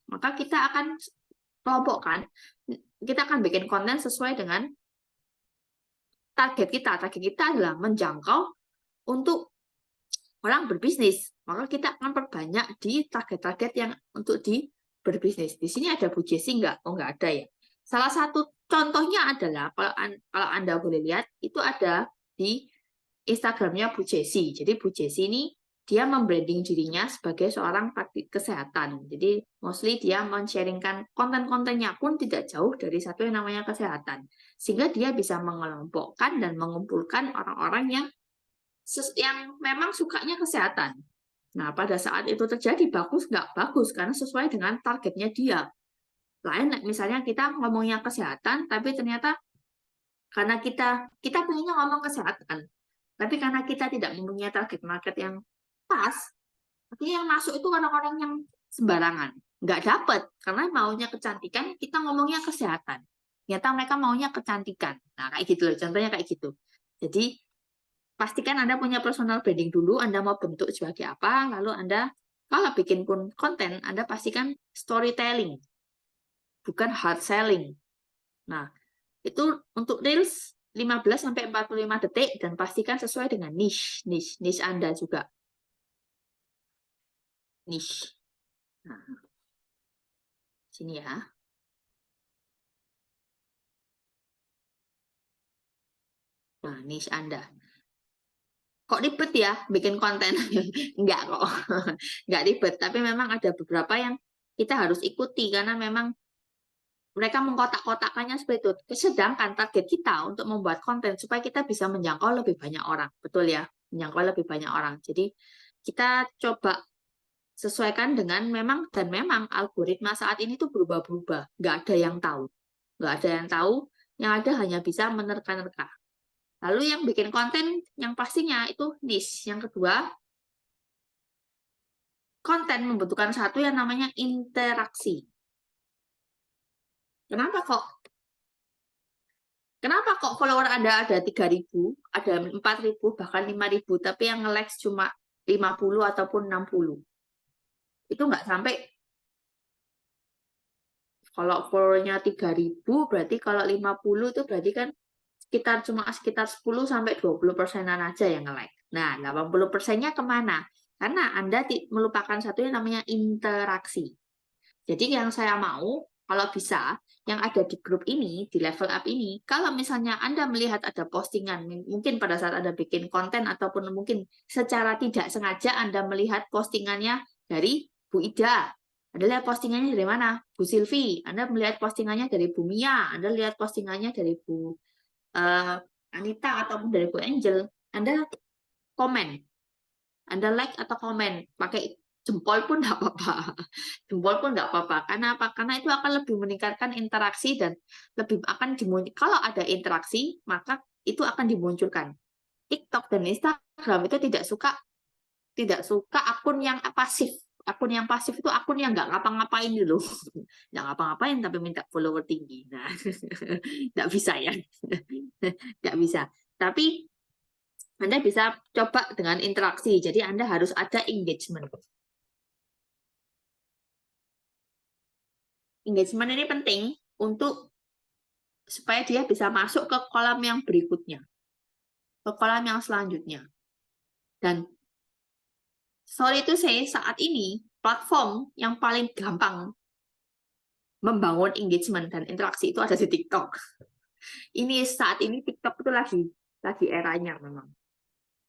maka kita akan kelompokkan, kita akan bikin konten sesuai dengan target kita. Target kita adalah menjangkau untuk orang berbisnis, maka kita akan perbanyak di target-target yang untuk di berbisnis. Di sini ada Bu Jessi nggak? Oh, nggak ada ya. Salah satu contohnya adalah, kalau Anda boleh lihat, itu ada di Instagramnya Bu Jessi. Jadi Bu Jessi ini dia membranding dirinya sebagai seorang praktik kesehatan. Jadi mostly dia men-sharingkan konten-kontennya pun tidak jauh dari satu yang namanya kesehatan. Sehingga dia bisa mengelompokkan dan mengumpulkan orang-orang yang memang sukanya kesehatan. Nah, pada saat itu terjadi, bagus nggak? Bagus, karena sesuai dengan targetnya dia. Lain, misalnya kita ngomongnya kesehatan, tapi ternyata karena kita pengennya ngomong kesehatan, tapi karena kita tidak mempunyai target market yang pas, artinya yang masuk itu orang-orang yang sembarangan. Nggak dapat, karena maunya kecantikan, kita ngomongnya kesehatan. Ternyata mereka maunya kecantikan. Nah, kayak gitu loh, contohnya kayak gitu. Jadi, pastikan Anda punya personal branding dulu, Anda mau bentuk sebagai apa, lalu Anda, kalau bikin pun konten, Anda pastikan storytelling, bukan hard selling. Nah, itu untuk Reels 15-45 detik dan pastikan sesuai dengan niche Anda juga. Niche. Nah, sini ya. Nah, niche Anda. Kok ribet ya bikin konten? Enggak kok. Enggak ribet, tapi memang ada beberapa yang kita harus ikuti karena memang mereka mengkotak-kotakannya seperti itu. Sedangkan target kita untuk membuat konten supaya kita bisa menjangkau lebih banyak orang. Betul ya? Menjangkau lebih banyak orang. Jadi kita coba sesuaikan dengan memang algoritma saat ini tuh berubah-berubah. Nggak ada yang tahu. Nggak ada yang tahu. Yang ada hanya bisa menerka-nerka. Lalu yang bikin konten yang pastinya itu niche. Yang kedua, konten membutuhkan satu yang namanya interaksi. Kenapa kok follower Anda ada 3.000, ada 4.000, bahkan 5.000, tapi yang nge-likes cuma 50 ataupun 60? Itu nggak sampai, kalau followernya 3.000, berarti kalau 50 itu berarti kan sekitar 10-20%-an aja yang nge-like. Nah, 80%-nya kemana? Karena Anda melupakan satu yang namanya interaksi. Jadi yang saya mau, kalau bisa, yang ada di grup ini, di level up ini, kalau misalnya Anda melihat ada postingan, mungkin pada saat Anda bikin konten, ataupun mungkin secara tidak sengaja Anda melihat postingannya dari Bu Ida, Anda lihat postingannya dari mana? Bu Silvi, Anda melihat postingannya dari Bu Mia, Anda lihat postingannya dari Bu Anita, ataupun dari Bu Angel, Anda komen, Anda like atau komen, pakai jempol pun nggak apa-apa. Jempol pun nggak apa-apa. Karena apa? Karena itu akan lebih meningkatkan interaksi dan lebih akan dimunculkan. Kalau ada interaksi, maka itu akan dimunculkan. TikTok dan Instagram itu tidak suka akun yang pasif. Akun yang pasif itu akun yang nggak ngapa-ngapain dulu. Nggak ngapa-ngapain tapi minta follower tinggi. Nah, nggak bisa ya. Nggak bisa. Tapi Anda bisa coba dengan interaksi. Jadi Anda harus ada engagement. Engagement ini penting. untuk supaya dia bisa masuk ke kolam yang berikutnya, ke kolam yang selanjutnya. Dan sorry to say, saat ini platform yang paling gampang membangun engagement dan interaksi itu ada di TikTok. Ini saat ini TikTok itu lagi eranya memang.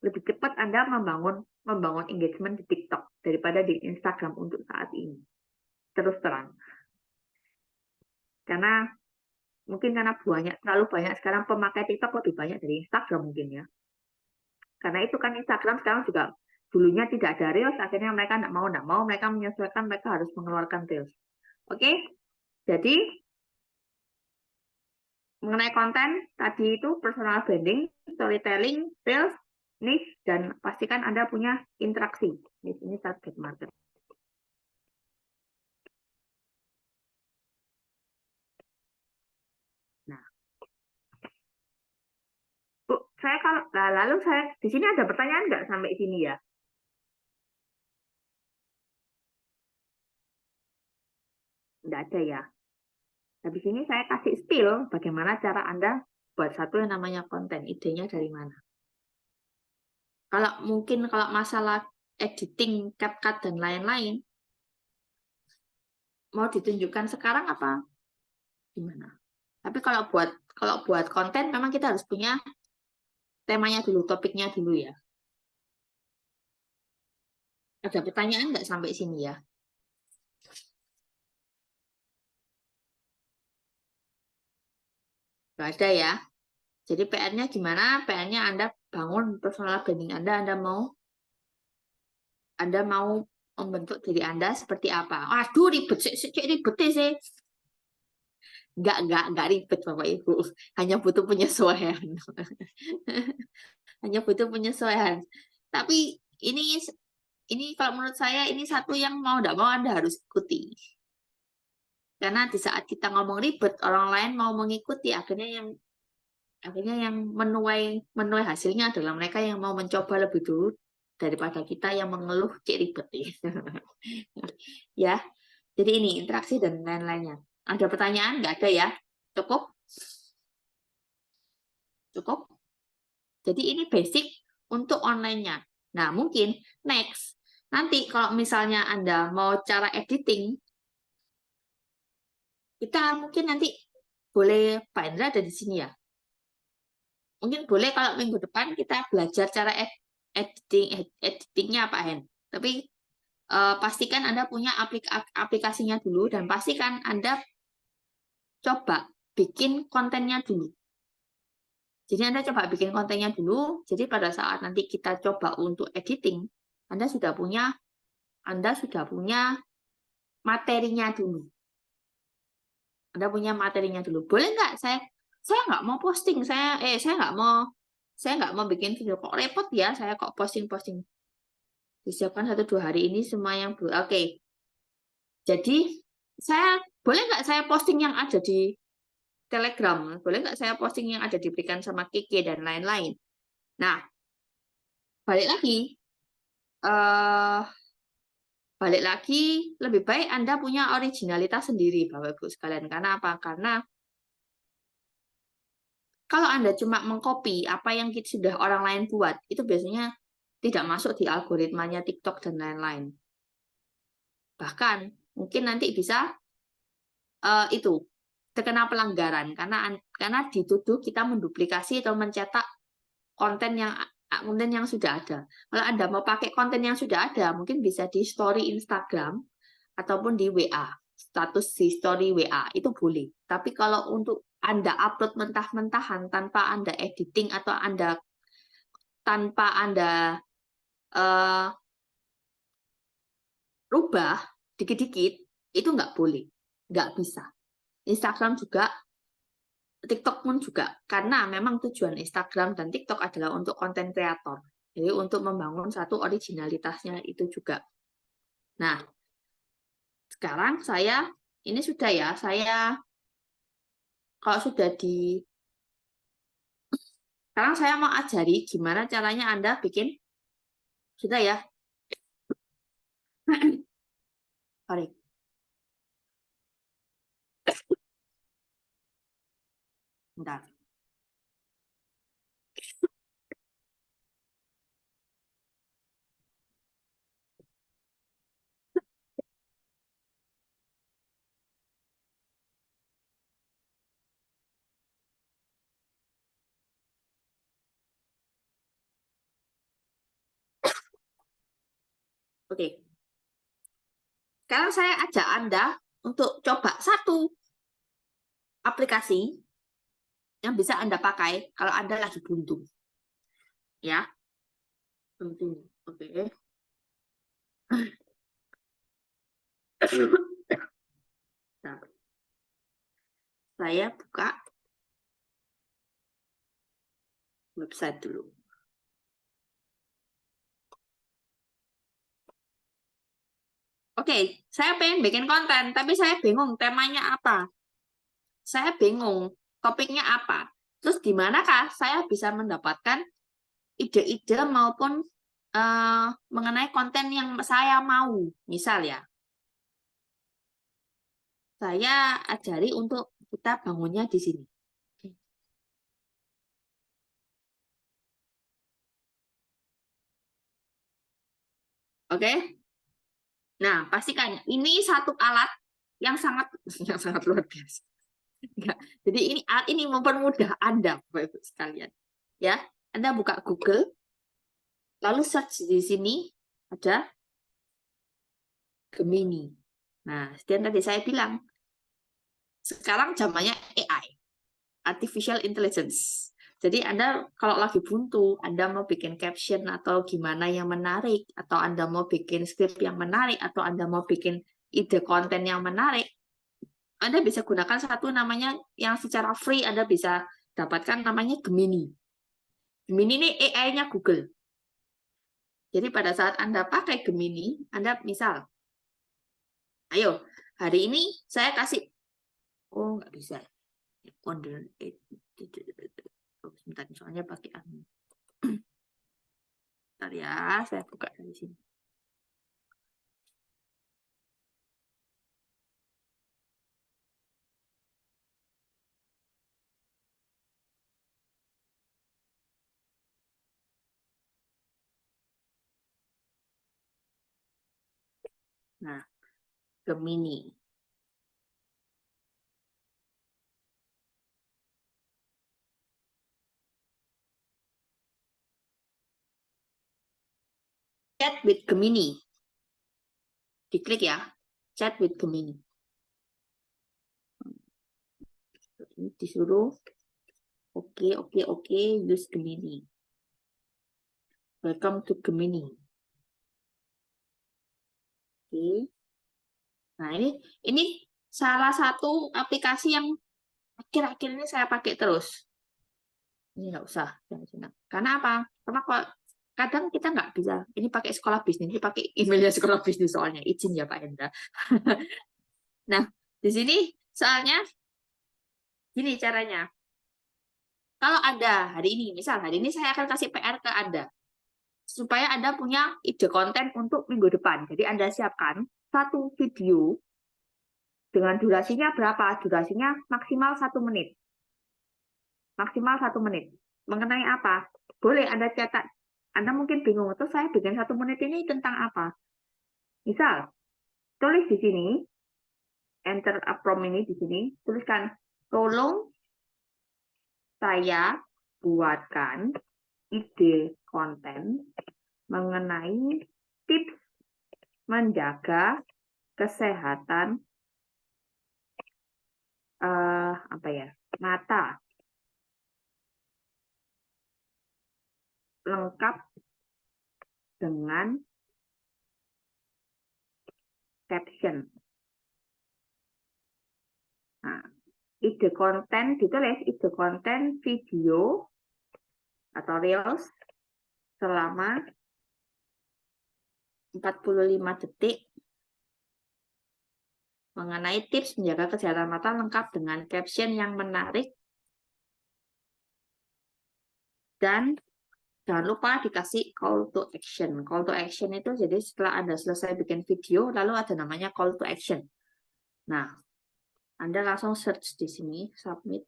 Lebih cepat Anda membangun engagement di TikTok daripada di Instagram untuk saat ini. Terus terang. Karena mungkin karena terlalu banyak sekarang pemakai TikTok lebih banyak dari Instagram mungkin ya. Karena itu kan Instagram sekarang juga dulunya tidak ada Reels, akhirnya mereka nggak mau, mereka menyesuaikan, mereka harus mengeluarkan Reels. Oke, jadi mengenai konten tadi itu personal branding, storytelling, Reels, niche, dan pastikan Anda punya interaksi. Ini target market. Nah, Bu, lalu saya di sini ada pertanyaan nggak sampai sini ya? Nggak ada ya. Habis ini saya kasih spill bagaimana cara Anda buat satu yang namanya konten. Idenya dari mana? Kalau masalah editing, CapCut, dan lain-lain, mau ditunjukkan sekarang apa gimana? Tapi kalau buat konten memang kita harus punya temanya dulu, topiknya dulu ya. Ada pertanyaan nggak sampai sini ya? Nggak ada ya. Jadi PR-nya gimana? PR-nya Anda bangun personal branding Anda mau membentuk diri Anda seperti apa? Aduh, ribet sih. Nggak ribet Bapak Ibu. Hanya butuh penyesuaian. Hanya butuh penyesuaian. Tapi ini kalau menurut saya ini satu yang mau tidak mau Anda harus ikuti. Karena di saat kita ngomong ribet, orang lain mau mengikuti, akhirnya yang menuai hasilnya adalah mereka yang mau mencoba lebih dulu daripada kita yang mengeluh cek ribet. Ya, jadi ini interaksi dan lain-lainnya. Ada pertanyaan? Nggak ada ya? Cukup? Cukup? Jadi ini basic untuk online-nya. Nah, mungkin next. Nanti kalau misalnya Anda mau cara editing, kita mungkin nanti boleh Pak Indra ada di sini ya. Mungkin boleh kalau minggu depan kita belajar cara editingnya Pak Hen. Tapi pastikan Anda punya aplikasinya dulu dan pastikan Anda coba bikin kontennya dulu. Jadi Anda coba bikin kontennya dulu. Jadi pada saat nanti kita coba untuk editing, Anda sudah punya materinya dulu. Anda punya materinya dulu. Boleh nggak saya nggak mau posting, saya nggak mau bikin video, kok repot ya saya kok posting. Disiapkan 1-2 hari ini semua yang oke. Jadi boleh nggak saya posting yang ada di Telegram? Boleh nggak saya posting yang ada diberikan sama Kiki dan lain-lain? Nah, balik lagi eh lebih baik Anda punya originalitas sendiri Bapak Ibu sekalian. Karena apa? Karena kalau Anda cuma mengcopy apa yang sudah orang lain buat, itu biasanya tidak masuk di algoritmanya TikTok dan lain-lain. Bahkan mungkin nanti bisa itu terkena pelanggaran karena dituduh kita menduplikasi atau mencetak konten yang sudah ada. Kalau Anda mau pakai konten yang sudah ada, mungkin bisa di story Instagram ataupun di WA, status di story WA itu boleh. Tapi kalau untuk Anda upload mentah-mentahan tanpa Anda editing atau tanpa Anda rubah dikit-dikit, itu nggak boleh, nggak bisa. Instagram juga, TikTok pun juga, karena memang tujuan Instagram dan TikTok adalah untuk konten kreator. Jadi untuk membangun satu originalitasnya itu juga. Nah, sekarang ini sudah ya, kalau sekarang saya mau ajari gimana caranya Anda bikin, sudah ya. Sorry. Bentar. Oke. Sekarang saya ajak Anda untuk coba satu aplikasi yang bisa Anda pakai kalau Anda lagi buntu. Ya. Buntu. Oke. Nah, saya buka website dulu. Oke, saya pengen bikin konten, tapi saya bingung temanya apa. Saya bingung topiknya apa. Terus di manakah saya bisa mendapatkan ide-ide maupun mengenai konten yang saya mau. Misal ya, saya ajari untuk kita bangunnya di sini. Oke? Nah, pastikan ini satu alat yang sangat luar biasa. Jadi ini mempermudah Anda, Bapak Ibu sekalian. Ya, Anda buka Google, lalu search di sini ada Gemini. Nah, seperti yang tadi saya bilang, sekarang zamannya AI, Artificial Intelligence. Jadi Anda kalau lagi buntu, Anda mau bikin caption atau gimana yang menarik, atau Anda mau bikin script yang menarik, atau Anda mau bikin ide konten yang menarik, Anda bisa gunakan satu namanya yang secara free Anda bisa dapatkan namanya Gemini. Gemini ini AI-nya Google. Jadi pada saat Anda pakai Gemini, Anda misal, ayo, hari ini saya kasih, oh nggak bisa, wonder, sebentar, soalnya pakai anu. Bentar ya, saya buka dari sini. Nah, Gemini. Chat with Gemini. Diklik ya, chat with Gemini. Disuruh, oke, use Gemini. Welcome to Gemini. Oke. Nah, ini salah satu aplikasi yang akhir-akhir ini saya pakai terus. Ini nggak usah. Karena apa? Karena kadang kita nggak bisa. Ini pakai sekolah bisnis, ini pakai emailnya sekolah bisnis soalnya. Izin ya Pak Hendra. Nah, di sini soalnya gini caranya. Kalau Anda hari ini, misal hari ini saya akan kasih PR ke Anda. Supaya Anda punya ide konten untuk minggu depan. Jadi Anda siapkan satu video dengan durasinya berapa? Durasinya maksimal 1 menit. Maksimal 1 menit. Mengenai apa? Boleh Anda cetak. Anda mungkin bingung, terus saya bikin 1 menit ini tentang apa? Misal, tulis di sini, enter a prompt ini di sini, tuliskan, tolong saya buatkan ide konten mengenai tips menjaga kesehatan mata lengkap dengan caption. Nah, ide konten ditulis, ide konten video atau reels selama 45 detik mengenai tips menjaga kesehatan mata lengkap dengan caption yang menarik dan jangan lupa dikasih call to action. Call to action itu jadi setelah Anda selesai bikin video lalu ada namanya call to action. Nah, Anda langsung search di sini, submit.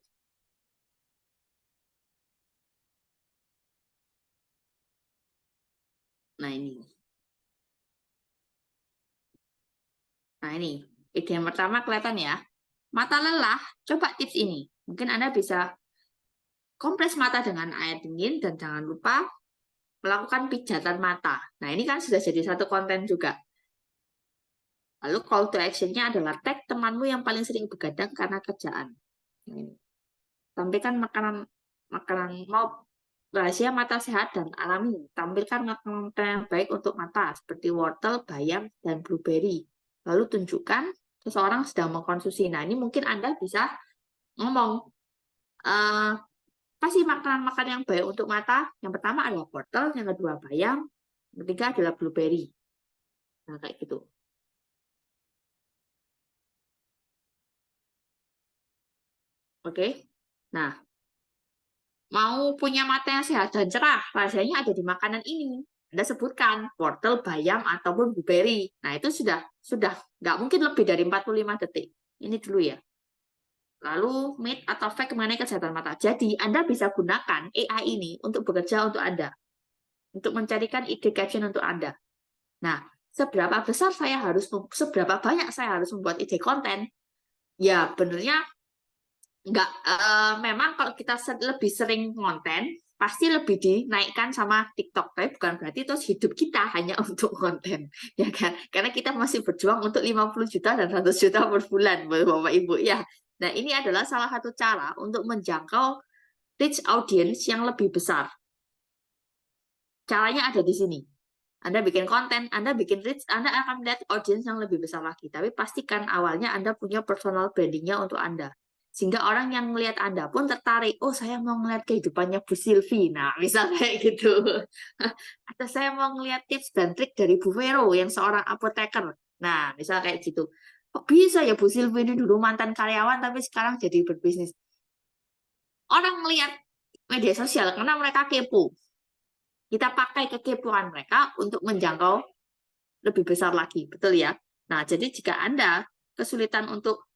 Nah, ini. Nah, ini. Ide yang pertama kelihatan ya. Mata lelah, coba tips ini. Mungkin Anda bisa kompres mata dengan air dingin dan jangan lupa melakukan pijatan mata. Nah, ini kan sudah jadi satu konten juga. Lalu call to action-nya adalah tag temanmu yang paling sering begadang karena kerjaan. Nah, ini. Tampilkan makanan mau rahasia mata sehat dan alami. Tampilkan makanan yang baik untuk mata seperti wortel, bayam, dan blueberry. Lalu tunjukkan seseorang sedang mengkonsumsi. Nah, ini mungkin Anda bisa ngomong, apa sih makanan-makanan yang baik untuk mata? Yang pertama adalah wortel, yang kedua bayam, yang ketiga adalah blueberry. Nah, kayak gitu. Oke. Nah, mau punya mata yang sehat dan cerah, rahasianya ada di makanan ini. Anda sebutkan wortel, bayam, ataupun blueberry. Nah, itu sudah nggak mungkin lebih dari 45 detik. Ini dulu ya. Lalu, myth atau fact mengenai kesehatan mata. Jadi, Anda bisa gunakan AI ini untuk bekerja untuk Anda. Untuk mencarikan ide caption untuk Anda. Nah, seberapa banyak saya harus membuat ide konten? Ya, benernya nggak, memang kalau kita lebih sering konten, pasti lebih dinaikkan sama TikTok. Tapi bukan berarti terus hidup kita hanya untuk konten, ya kan? Karena kita masih berjuang untuk 50 juta dan 100 juta per bulan, Bapak Ibu. Ya, nah ini adalah salah satu cara untuk menjangkau reach audience yang lebih besar. Caranya ada di sini. Anda bikin konten, Anda bikin reach, Anda akan melihat audience yang lebih besar lagi. Tapi pastikan awalnya Anda punya personal brandingnya untuk Anda. Sehingga orang yang melihat Anda pun tertarik, oh saya mau melihat kehidupannya Bu Silvi. Nah, misal kayak gitu. Atau saya mau melihat tips dan trik dari Bu Vero yang seorang apoteker. Nah, misal kayak gitu. Kok bisa ya Bu Silvi ini dulu mantan karyawan tapi sekarang jadi berbisnis. Orang melihat media sosial karena mereka kepo. Kita pakai kekepoan mereka untuk menjangkau lebih besar lagi, betul ya? Nah, jadi jika Anda kesulitan untuk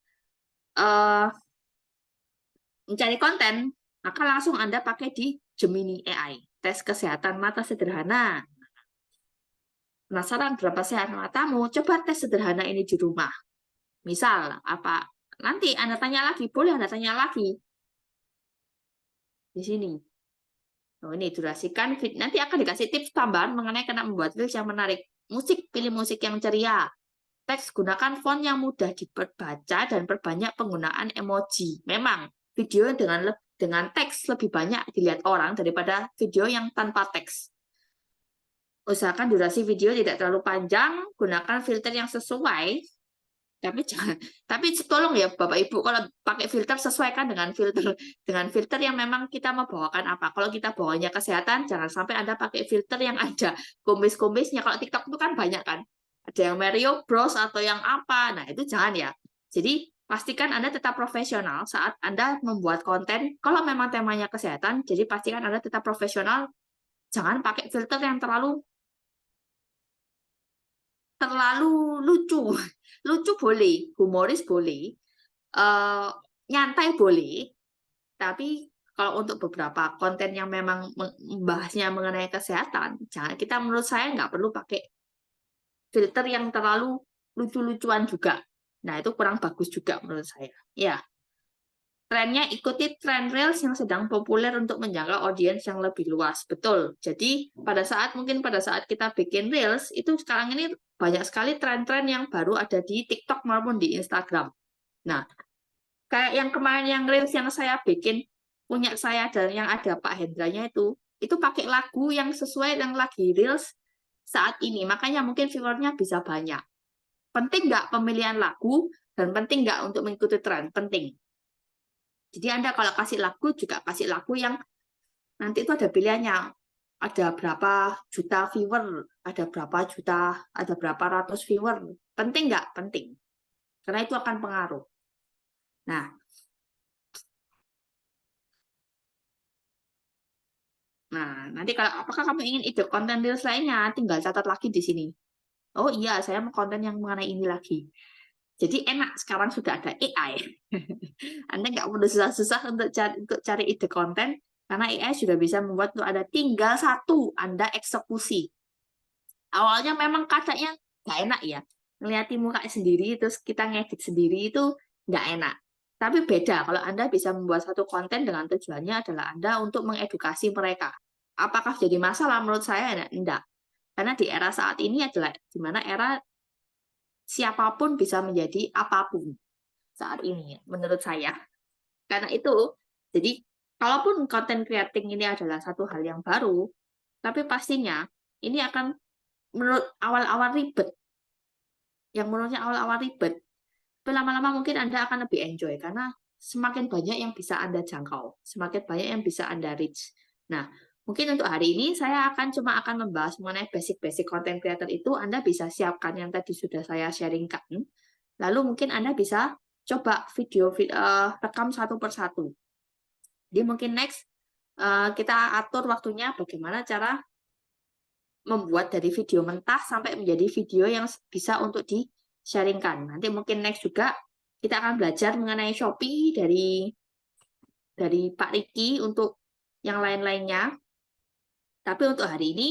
mencari konten, maka langsung Anda pakai di Gemini AI, tes kesehatan mata sederhana. Penasaran berapa sehat matamu? Coba tes sederhana ini di rumah. Misal, apa? Nanti Anda tanya lagi, boleh Anda tanya lagi. Di sini. Oh, ini durasikan, nanti akan dikasih tips tambahan mengenai cara membuat reels yang menarik. Musik, pilih musik yang ceria. Teks, gunakan font yang mudah dibaca dan perbanyak penggunaan emoji. Memang, video dengan teks lebih banyak dilihat orang daripada video yang tanpa teks. Usahakan durasi video tidak terlalu panjang, gunakan filter yang sesuai. Tapi tolong ya Bapak Ibu, kalau pakai filter sesuaikan dengan filter yang memang kita mau bawakan apa. Kalau kita bawanya kesehatan, jangan sampai Anda pakai filter yang ada kumis-kumisnya. Kalau TikTok itu kan banyak kan, ada yang Mario Bros atau yang apa. Nah, itu jangan ya. Jadi pastikan Anda tetap profesional saat Anda membuat konten. Kalau memang temanya kesehatan, jadi pastikan Anda tetap profesional. Jangan pakai filter yang terlalu lucu. Lucu boleh, humoris boleh, nyantai boleh, tapi kalau untuk beberapa konten yang memang membahasnya mengenai kesehatan, menurut saya nggak perlu pakai filter yang terlalu lucu-lucuan juga. Nah, itu kurang bagus juga menurut saya. Ya, trennya ikuti tren Reels yang sedang populer untuk menjangkau audiens yang lebih luas. Betul. Jadi, pada saat kita bikin Reels, itu sekarang ini banyak sekali tren-tren yang baru ada di TikTok maupun di Instagram. Nah, kayak yang kemarin yang Reels yang saya bikin, punya saya dan yang ada Pak Hendranya itu pakai lagu yang sesuai yang lagi Reels saat ini. Makanya mungkin viewernya bisa banyak. Penting nggak pemilihan lagu, dan penting nggak untuk mengikuti tren? Penting. Jadi Anda kalau kasih lagu, juga kasih lagu yang nanti itu ada pilihannya. Ada berapa juta viewer, ada berapa ratus viewer. Penting nggak? Penting. Karena itu akan pengaruh. Nah, nanti kalau apakah kamu ingin ide konten Reels lainnya, tinggal catat lagi di sini. Oh iya, saya mau konten yang mengenai ini lagi. Jadi enak, sekarang sudah ada AI. Anda nggak perlu susah-susah untuk cari ide konten, karena AI sudah bisa membuat untuk Anda tinggal satu, Anda eksekusi. Awalnya memang kadangnya nggak enak ya, ngeliatin muka sendiri terus kita ngedit sendiri itu nggak enak. Tapi beda kalau Anda bisa membuat satu konten dengan tujuannya adalah Anda untuk mengedukasi mereka. Apakah jadi masalah? Menurut saya enggak. Karena di era saat ini adalah di mana era siapapun bisa menjadi apapun saat ini, menurut saya. Karena itu, jadi kalaupun konten creating ini adalah satu hal yang baru, tapi pastinya ini akan menurut awal-awal ribet. Yang menurutnya awal-awal ribet, tapi lama-lama mungkin Anda akan lebih enjoy karena semakin banyak yang bisa Anda jangkau, semakin banyak yang bisa Anda reach. Nah, mungkin untuk hari ini saya akan membahas mengenai basic-basic content creator itu. Anda bisa siapkan yang tadi sudah saya sharingkan. Lalu mungkin Anda bisa coba rekam satu persatu. Jadi mungkin next kita atur waktunya bagaimana cara membuat dari video mentah sampai menjadi video yang bisa untuk di-sharingkan. Nanti mungkin next juga kita akan belajar mengenai Shopee dari Pak Riki untuk yang lain-lainnya. Tapi untuk hari ini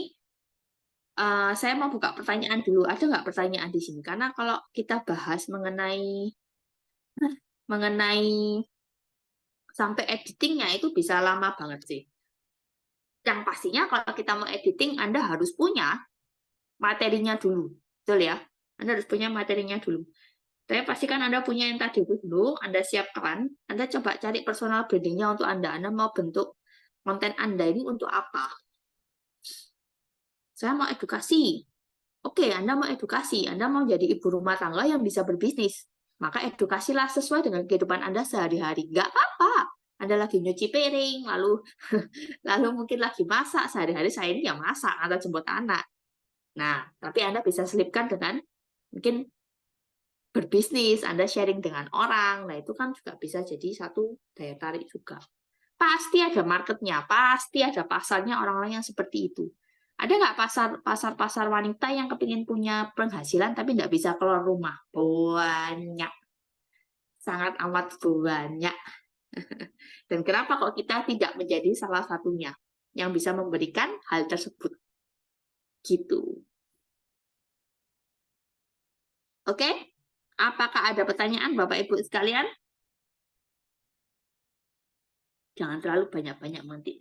saya mau buka pertanyaan dulu. Ada nggak pertanyaan di sini? Karena kalau kita bahas mengenai sampai editingnya itu bisa lama banget sih. Yang pastinya kalau kita mau editing, Anda harus punya materinya dulu. Betul ya? Anda harus punya materinya dulu. Tapi pastikan Anda punya yang tadi itu dulu, Anda siapkan, Anda coba cari personal branding-nya untuk Anda. Anda mau bentuk konten Anda ini untuk apa? Saya mau edukasi. Oke, Anda mau edukasi, Anda mau jadi ibu rumah tangga yang bisa berbisnis. Maka edukasilah sesuai dengan kehidupan Anda sehari-hari. Nggak apa-apa. Anda lagi nyuci piring, lalu mungkin lagi masak. Sehari-hari saya ini ya masak atau jemput anak. Nah, tapi Anda bisa selipkan dengan mungkin berbisnis, Anda sharing dengan orang. Nah, itu kan juga bisa jadi satu daya tarik juga. Pasti ada marketnya, pasti ada pasarnya orang-orang yang seperti itu. Ada nggak pasar wanita yang kepingin punya penghasilan tapi nggak bisa keluar rumah? Banyak, sangat amat banyak. Dan kenapa kok kita tidak menjadi salah satunya yang bisa memberikan hal tersebut? Gitu. Oke? Apakah ada pertanyaan Bapak Ibu sekalian? Jangan terlalu banyak-banyak nanti.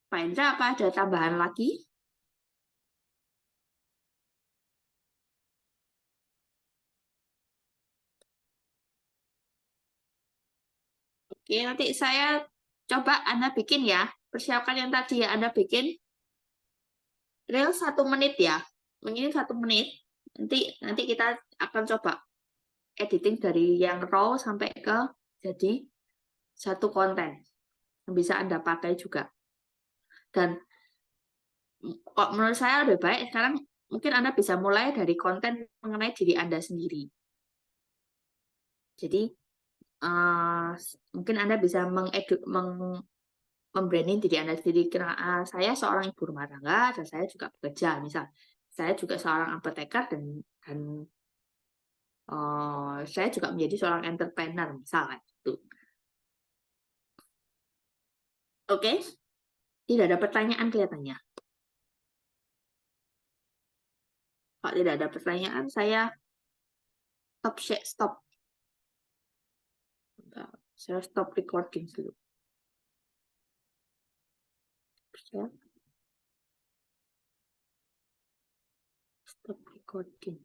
Pak Indra, apa ada tambahan lagi? Oke, nanti saya coba Anda bikin ya. Persiapkan yang tadi ya, Anda bikin real 1 menit ya. Ini 1 menit. Nanti kita akan coba editing dari yang raw sampai ke jadi satu konten yang bisa Anda pakai juga. Dan kok menurut saya lebih baik sekarang mungkin Anda bisa mulai dari konten mengenai diri Anda sendiri. Jadi mungkin Anda bisa membranding diri Anda sendiri. Saya seorang ibu rumah tangga dan saya juga bekerja. Misal, saya juga seorang apoteker dan saya juga menjadi seorang entrepreneur, misalnya. Gitu. Oke, tidak ada pertanyaan kelihatannya. Kalau tidak ada pertanyaan, saya stop. Saya stop recording dulu. Stop recording.